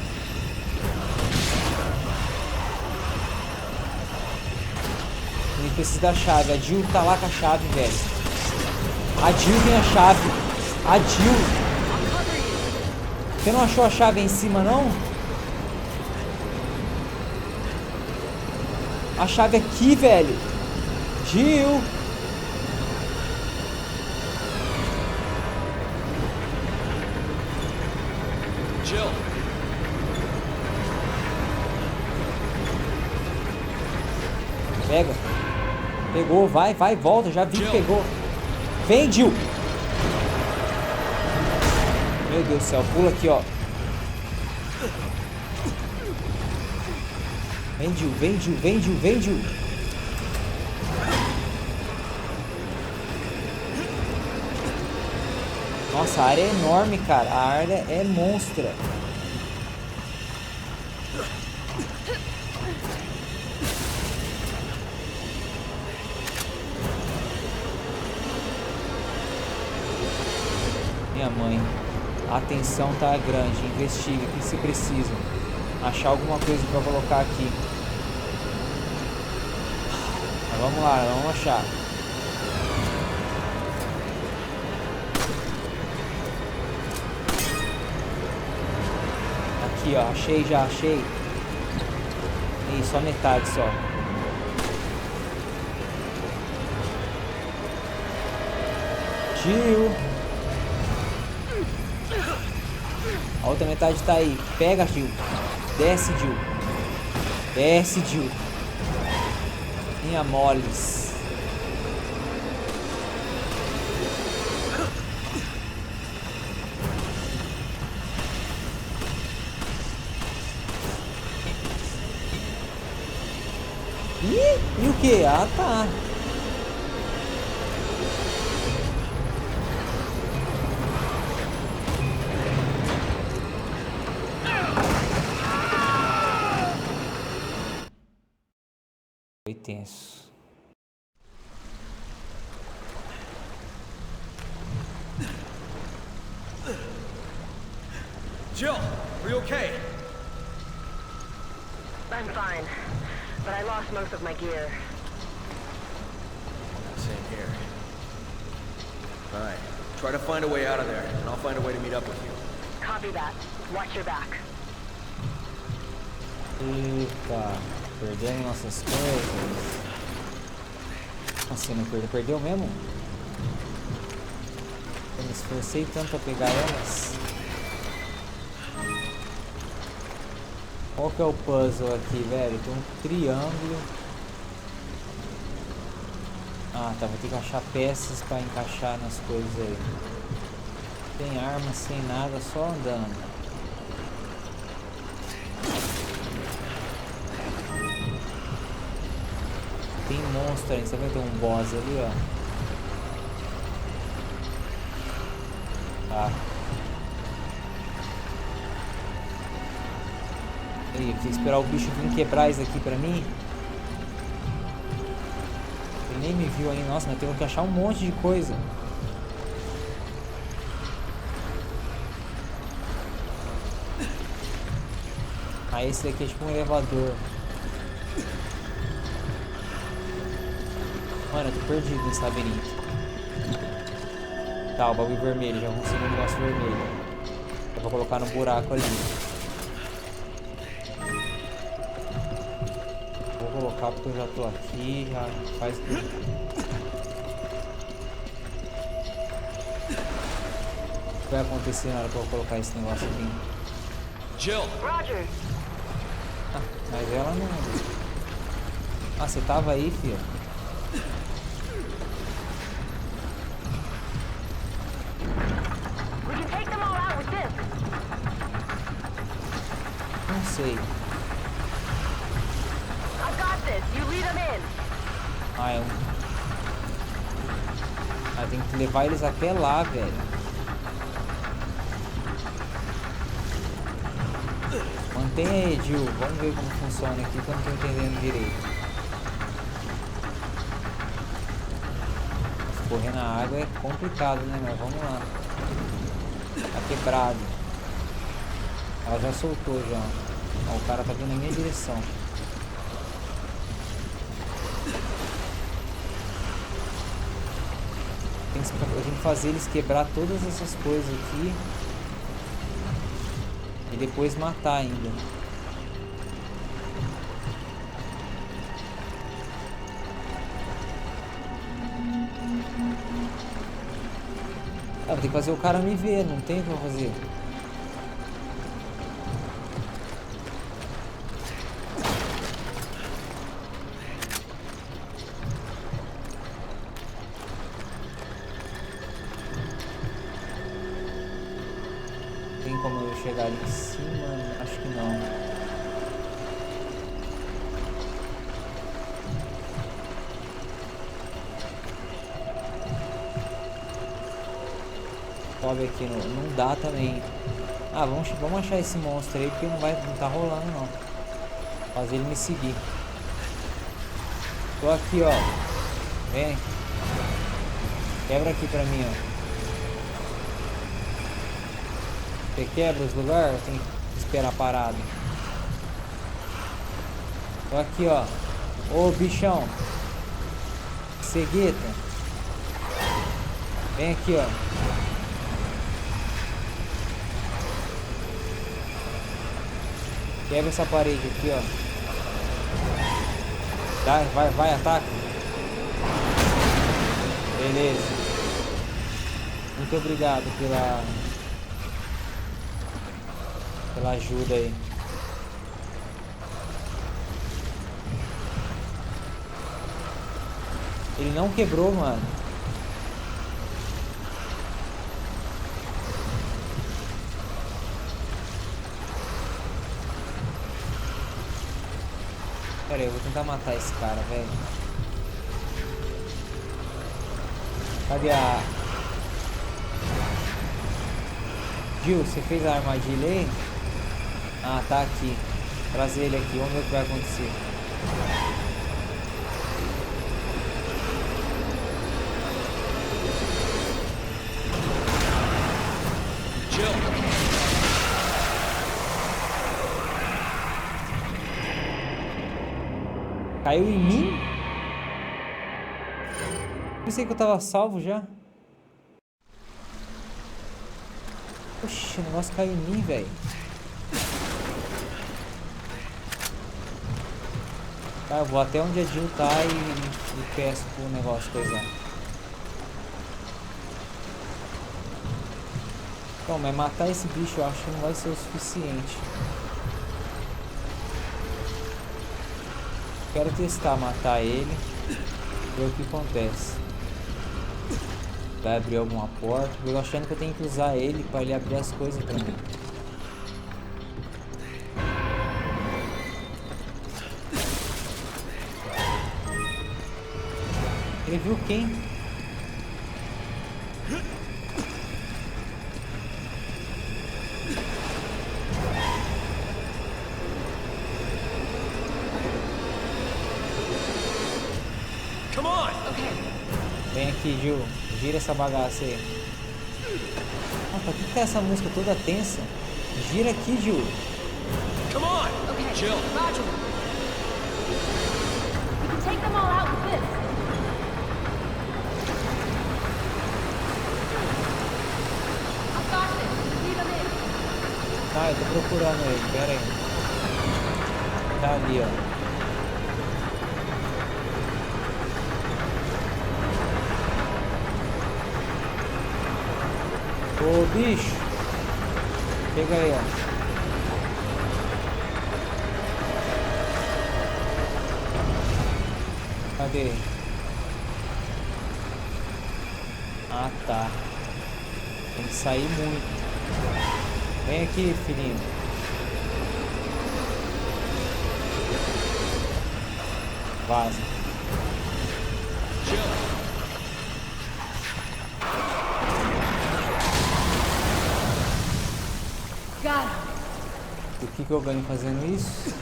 Ele precisa da chave. A Jill tá lá com a chave, velho. A Jill tem a chave. A Jill. Você não achou a chave em cima, não? A chave aqui, velho. Jill. Pega. Pegou, vai, volta. Já vi que pegou. Vem, Jill. Meu Deus do céu, pula aqui, ó. Vem, Jill. Nossa, a área é enorme, cara. A área é monstra. Minha mãe, a tensão tá grande. Investiga o que você precisa. Achar alguma coisa pra colocar aqui. Mas vamos lá, vamos achar. Aqui, ó, achei. Ih, só metade só. Jill. A outra metade tá aí. Pega, Jill. Desce, Jill. Minha moles. E o que? Ah, tá. Foi tenso. Jill, are you okay? I'm fine, but I lost most of my gear. Same here. Alright, try to find a way out of there, and I'll find a way to meet up with you. Copy that. Watch your back. Eita, perdemos nossas coisas. Assim, não perdeu? Perdeu mesmo? Eu me esforcei tanto a pegar elas. Qual que é o puzzle aqui, velho? Tem um triângulo. Ah, tá, vou ter que achar peças pra encaixar nas coisas aí. Sem arma, sem nada, só andando. Tem monstro aí, você vai ter um boss ali, ó. Tá. Aí, tem que esperar o bicho vir quebrar isso aqui pra mim. Ele nem me viu aí, nossa, mas tenho que achar um monte de coisa. Ah, esse daqui é tipo um elevador. Mano, eu tô perdido nesse labirinto. Tá, o bagulho vermelho, já consegui um negócio vermelho. Dá pra colocar no buraco ali. Vou colocar porque eu já tô aqui, já faz tudo. O que vai acontecer na hora que eu vou colocar esse negócio aqui? Jill! Roger! Ah, mas ela não... Ah, você tava aí, filho? We can take them all out with this. Não sei. I've got this. You lead them in. Ah, é um... Ah, tem que levar eles até lá, velho. Mantenha aí, Jill. Vamos ver como funciona aqui, que eu não tô entendendo direito. Correr na água é complicado, né? Mas vamos lá. Tá quebrado. Ela já soltou já. Ó, o cara tá vindo na minha direção. Eu tenho que fazer eles quebrar todas essas coisas aqui. E depois matar ainda. Ah, vou ter que fazer o cara me ver, não tem o que eu fazer. Tem como eu chegar ali em cima? Acho que não. Sobe aqui, não dá também. Ah, vamos achar esse monstro aí, porque não tá rolando não. Fazer ele me seguir. Tô aqui, ó. Vem. Quebra aqui pra mim, ó. Você quebra os lugares? Eu tenho que esperar parado. Tô aqui, ó. Ô, bichão. Cegueta. Vem aqui, ó. Quebra essa parede aqui, ó. Tá, vai, ataca. Beleza. Muito obrigado pela ajuda aí. Ele não quebrou, mano. Pera aí, eu vou tentar matar esse cara, velho. Cadê a... Jill, você fez a armadilha aí? Ah, tá aqui. Traz ele aqui, vamos ver o que vai acontecer. Caiu em mim? Pensei que eu tava salvo já. Oxi, o negócio caiu em mim, velho. Tá, eu vou até onde a Jill tá e peço pro negócio coisar. Então, mas matar esse bicho eu acho que não vai ser o suficiente. Quero testar, matar ele, ver o que acontece. Vai abrir alguma porta. Eu tô achando que eu tenho que usar ele para ele abrir as coisas pra mim. Ele viu quem? Vem aqui, Jill. Gira essa bagaça aí. Ah, pra que tá essa música toda tensa? Gira aqui, Jill. Okay, Jill. Roger. We can take them all out with this. I've got this. Leave them in. Tá, eu tô procurando ele. Pera aí. Tá ali, ó. Ô bicho, pega aí, ó. Cadê? Ah, tá. Tem que sair muito. Vem aqui, filhinho. Vaza. O que eu ganho fazendo isso?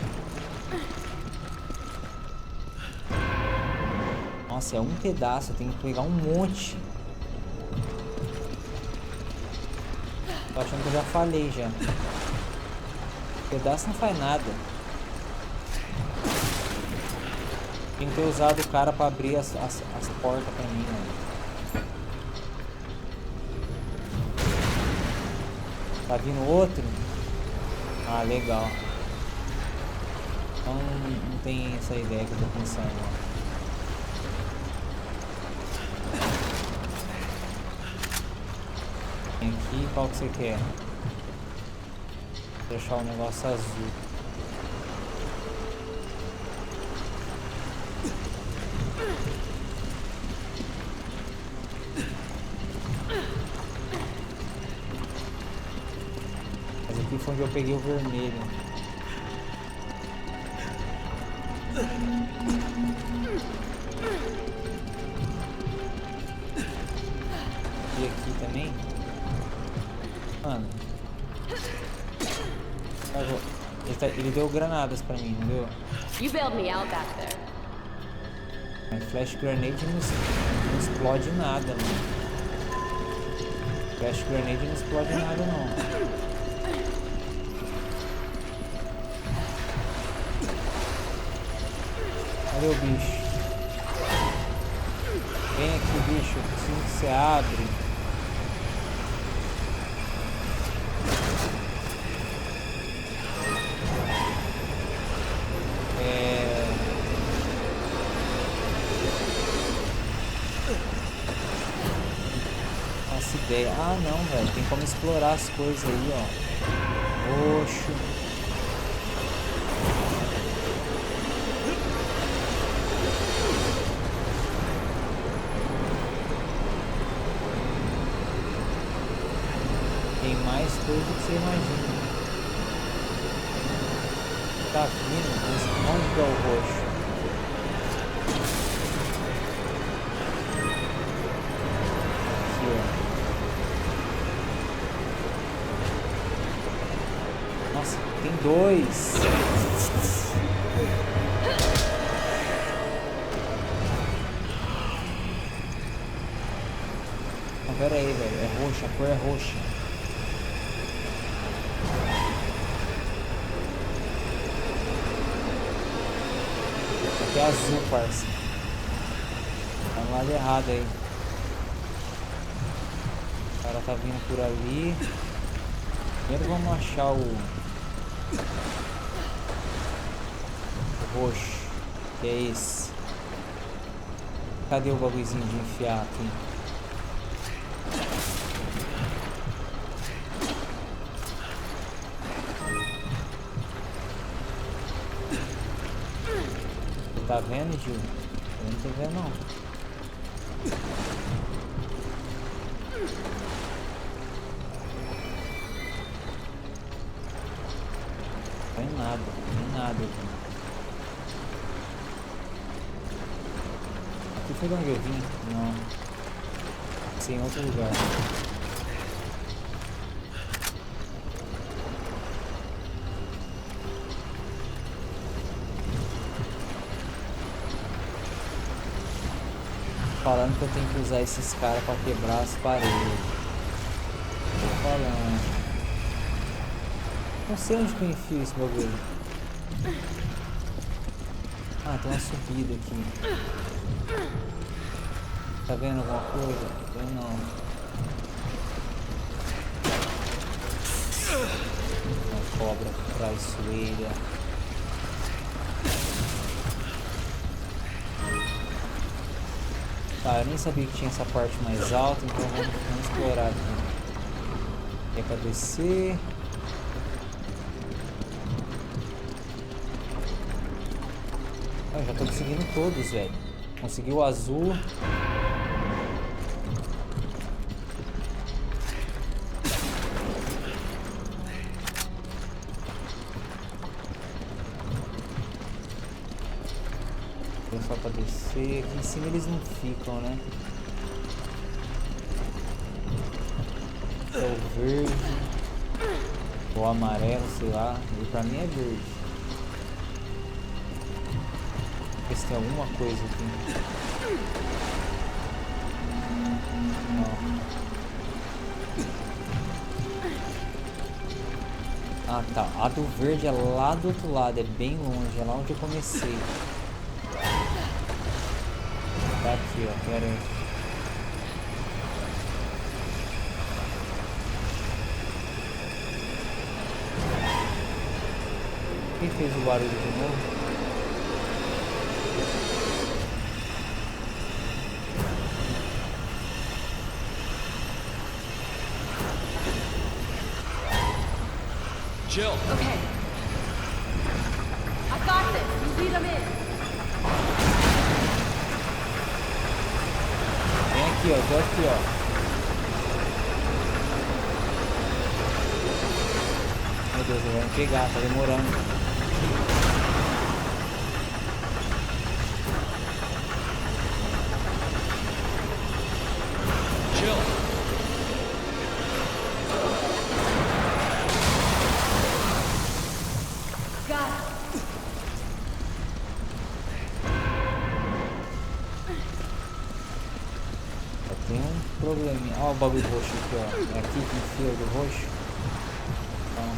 Nossa, é um pedaço, eu tenho que pegar um monte. Tô achando que eu já falei já. Pedaço não faz nada. Tem que ter usado o cara pra abrir as portas pra mim, né? Tá vindo outro? Ah, legal. Então não tem essa ideia que eu tô pensando, ó. Vem aqui, qual que você quer? Vou deixar o negócio azul. Mas aqui foi onde eu peguei o vermelho. E aqui também. Mano. Ele deu granadas pra mim, não deu? You bailed me out back there. Mas flash grenade não explode nada, mano. Flash grenade não explode nada, não. Cadê o bicho? Vem aqui, bicho. Eu preciso que você abre. Nossa ideia. Ah, não, velho. Tem como explorar as coisas aí, ó. Roxo. Tem mais coisa do que você imagina. Tá vindo, mas onde que é o roxo? Aqui, ó. Nossa, tem dois. Não, pera aí, velho. É roxa, a cor é roxa. Aqui é azul, parça. Tá no lado errado aí. O cara tá vindo por ali. Primeiro vamos achar o roxo. Que é esse. Cadê o bagulhozinho de enfiar aqui? Tá vendo, Gil? Eu não tô vendo, não. Tem nada, nem nada aqui. Aqui foi de onde eu vim? Não. Sim, em outro lugar. Falando que eu tenho que usar esses caras pra quebrar as paredes. Tô falando. Não sei onde que eu enfio esse bagulho. Ah, tem uma subida aqui. Tá vendo alguma coisa? Eu não. Uma cobra traiçoeira. Tá, eu nem sabia que tinha essa parte mais alta, então vamos explorar aqui. É pra descer. Ah, já tô conseguindo todos, velho. Consegui o azul. Só pra descer. Aqui em cima eles não ficam, né? É o verde. Ou amarelo, sei lá. E pra mim é verde. Ver se tem alguma coisa aqui. Não. Ah tá. A do verde é lá do outro lado. É bem longe. É lá onde eu comecei. Tá aqui, ó, pera aí. Quem fez o barulho de novo? Jill! Okay. I've got this. You lead them in. Vem aqui, ó, tô aqui, ó. Meu Deus, ele vai me pegar, tá demorando. Jill! Got it. Tem um probleminha. Ó o bagulho roxo aqui, ó. É aqui que enfia o do roxo. Então,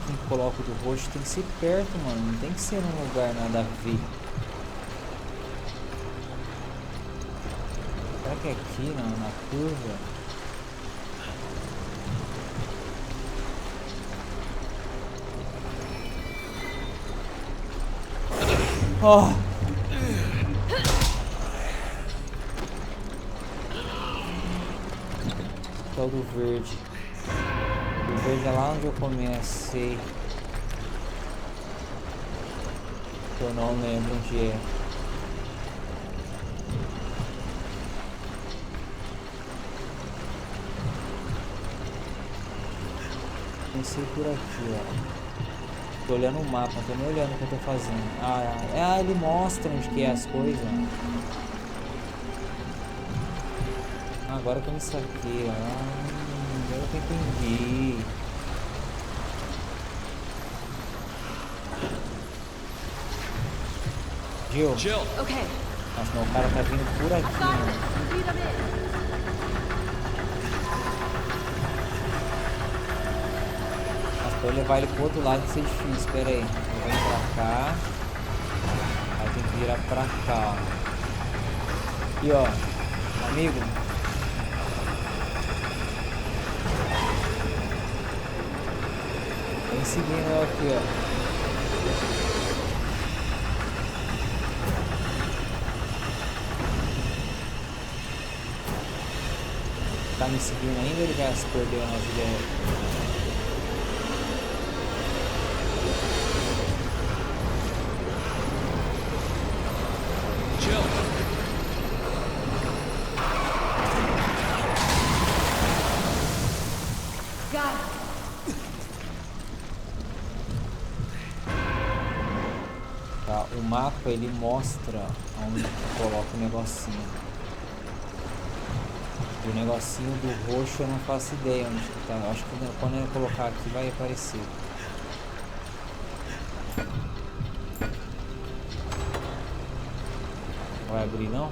quem coloca o do roxo tem que ser perto, mano. Não tem que ser num lugar nada a ver. Será que é aqui na curva? Oh! É o do verde. O verde é lá onde eu comecei. Eu não lembro onde é. Comecei por aqui, ó. tô olhando o mapa, não tô nem olhando o que eu tô fazendo. Ah, ele mostra onde que é as coisas. Agora que eu me saquei. Agora que eu entendi. Jill. Okay. Nossa, não, o cara tá vindo por aqui, mano. Lead them in. Nossa, pra eu levar ele pro outro lado vai ser difícil. Pera aí. Ele vai pra cá. Aí tem que virar pra cá, ó. Aqui, ó. Amigo. Vem seguindo eu aqui, ó. Tá me seguindo ainda ou ele vai se perder nas ideias? Got it. Tá, o mapa ele mostra onde coloca o negocinho. E o negocinho do roxo eu não faço ideia onde que tá. Acho que quando eu colocar aqui vai aparecer. Vai abrir não?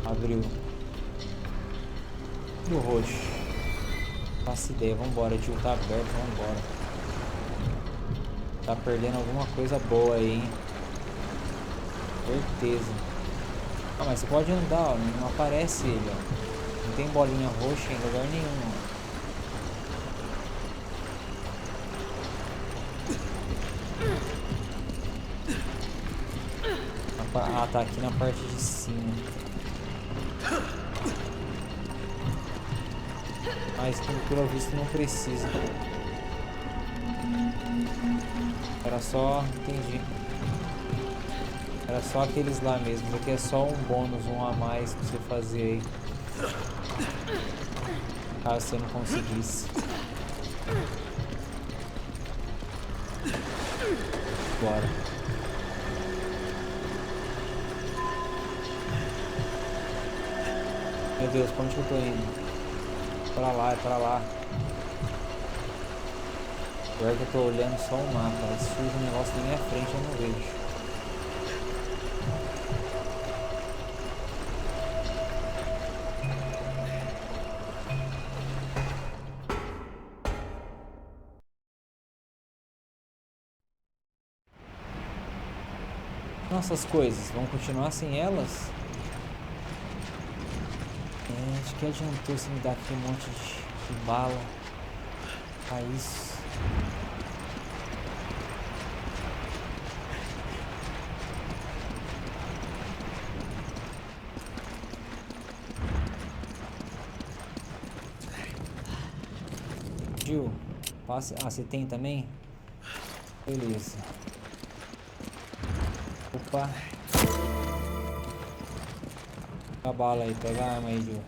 Abriu. E o roxo? Não faço ideia, vambora, tio, tá aberto, vambora. Tá perdendo alguma coisa boa aí, hein? Certeza. Ah, mas você pode andar, ó, não aparece ele, ó. Não tem bolinha roxa em lugar nenhum, ó. Ah, tá aqui na parte de cima. Mas pelo visto não precisa. Era só... Entendi. Era só aqueles lá mesmo. Isso aqui é só um bônus, um a mais pra você fazer aí. Caso você não conseguisse. Bora. Meu Deus, pra onde que eu tô indo? Pra lá, é pra lá. Pior que eu tô olhando só o mapa. Se surge um negócio na minha frente eu não vejo. Nossas coisas, vamos continuar sem elas? Acho que adiantou se me dar aqui um monte de bala. Ah, isso. Jill, passe. Ah, você tem também? Beleza. Opa. Pega a bala aí, pega a arma aí, Jill.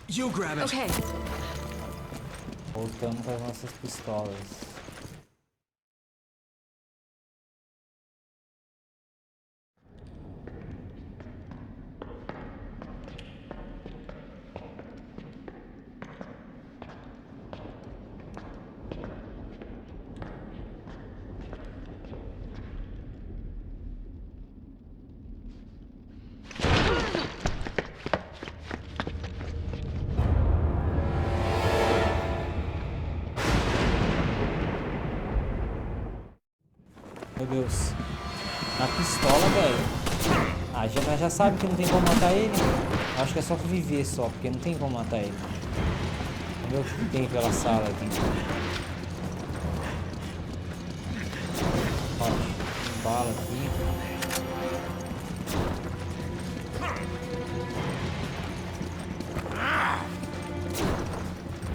You grab it. Okay. Voltamos com as nossas pistolas. Meu Deus. Na pistola, velho. Ah, já sabe que não tem como matar ele. Acho que é só viver só, porque não tem como matar ele. Vamos ver o que tem pela sala aqui. Ó, tem bala aqui.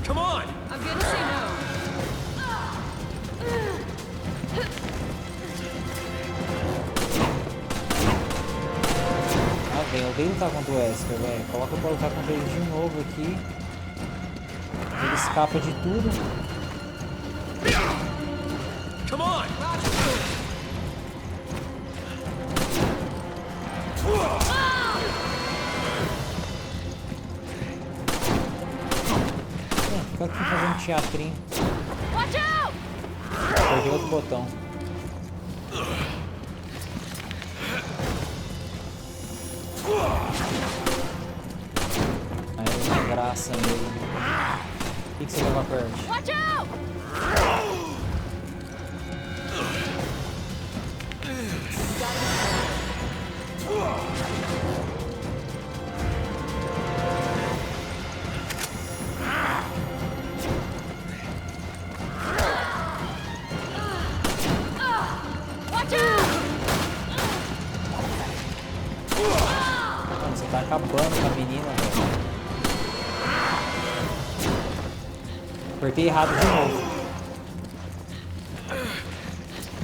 Come on. I'm gonna say no. Tá bem. bem, eu odeio lutar contra o Wesker, velho. Coloca pra lutar contra ele de novo aqui. Ele escapa de tudo. Come on! Fica aqui fazendo teatrinho. Watch out! Apertei outro botão. Aí uma graça nele. O que você leva perto? Watch out! Watch out! Mano, você tá acabando com a menina, velho. Apertei errado de novo.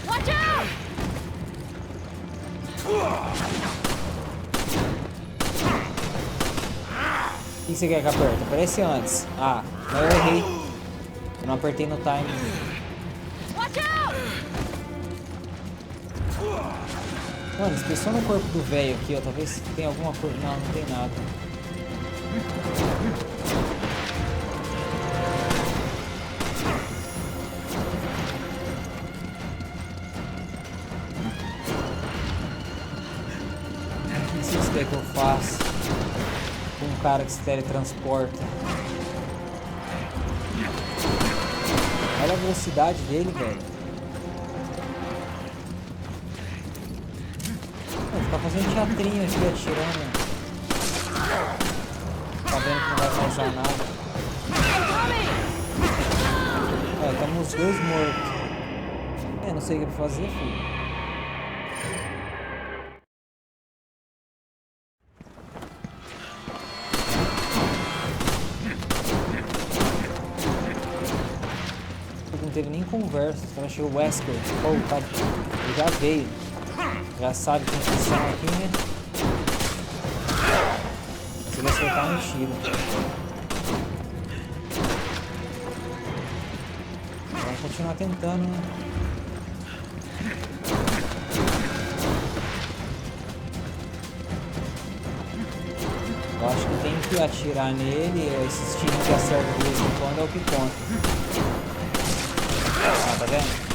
Watch out! O que você quer que aperte? Aparece antes. Ah, mas eu errei. Eu não apertei no time. Watch out! Mano, inspeção no corpo do velho aqui, ó. Talvez tenha alguma coisa. Não, não tem nada. O que vocês querem que eu faça com um cara que se teletransporta? Olha a velocidade dele, velho. Tá fazendo teatrinho aqui, atirando. Tá vendo que não vai causar nada. É, estamos os dois mortos. É, não sei o que fazer, filho. Não teve nem conversa. Ela chegou o Wesker. Pô, tá... Ele já veio. Já sabe que tem função aqui, né? Se ele acertar um tiro. Vamos continuar tentando, né? Eu acho que tem que atirar nele. Esses tiros que acertam de vez em quando é o que conta. Ah, tá vendo?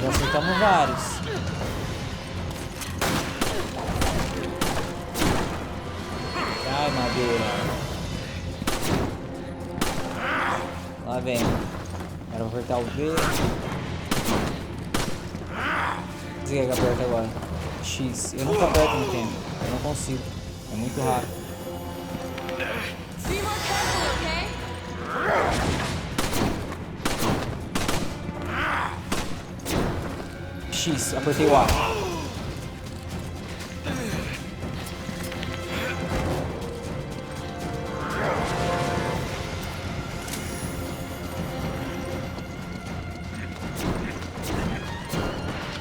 Já acertamos vários. Ai, madeira. Lá vem. Era apertar o V. O que aperta agora? X. Eu nunca aperto no tempo. Eu não consigo. É muito rápido. Be more careful, okay? X, apertei o A.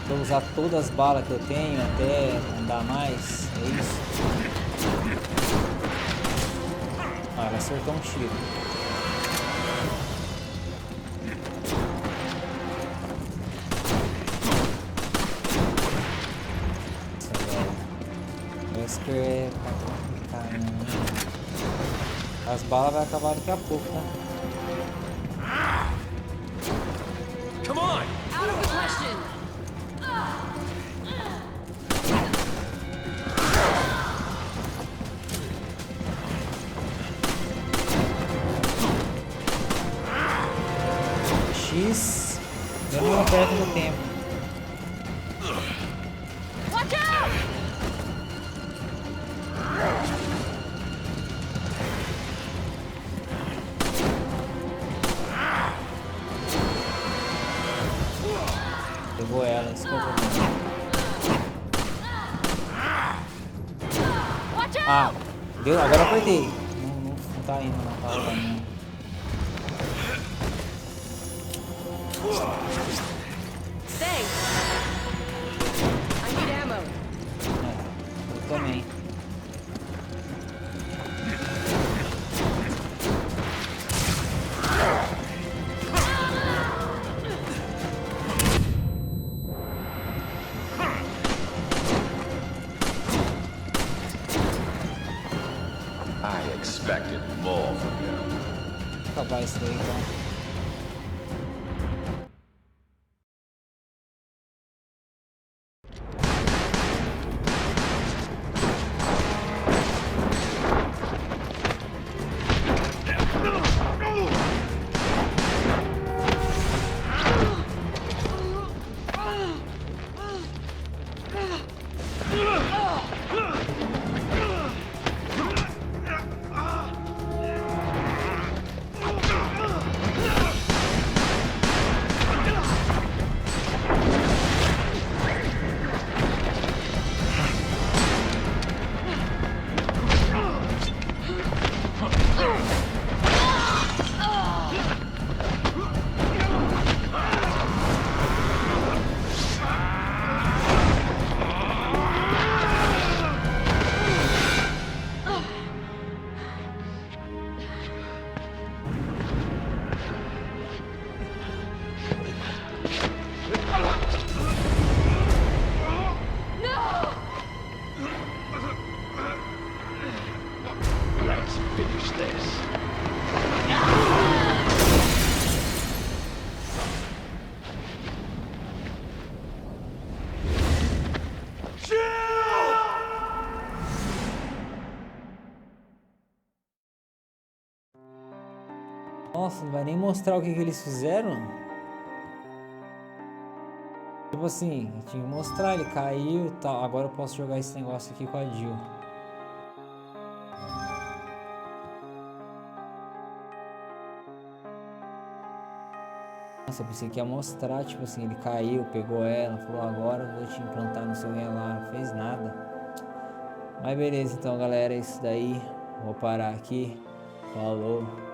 Vou usar todas as balas que eu tenho até não dar mais. É isso. Ah, ela acertou um tiro. É complicado, né? As balas vai acabar daqui a pouco, né? Come on! Out of the question! X, eu não aperto no tempo. Watch out! Pegou ela, isso que é o problema. Watch out! Ah, deu, agora eu apertei. Não tá indo, não tá indo. Thanks. gravar isso daí, então. Let's finish this. Nossa, não vai nem mostrar o que eles fizeram? Tipo assim, tinha que mostrar, ele caiu e tal. Agora eu posso jogar esse negócio aqui com a Jill. Nossa, eu pensei que ia mostrar, tipo assim, ele caiu, pegou ela, falou, agora eu vou te implantar no seu lá, não fez nada. Mas beleza, então galera, é isso daí. Vou parar aqui. Falou.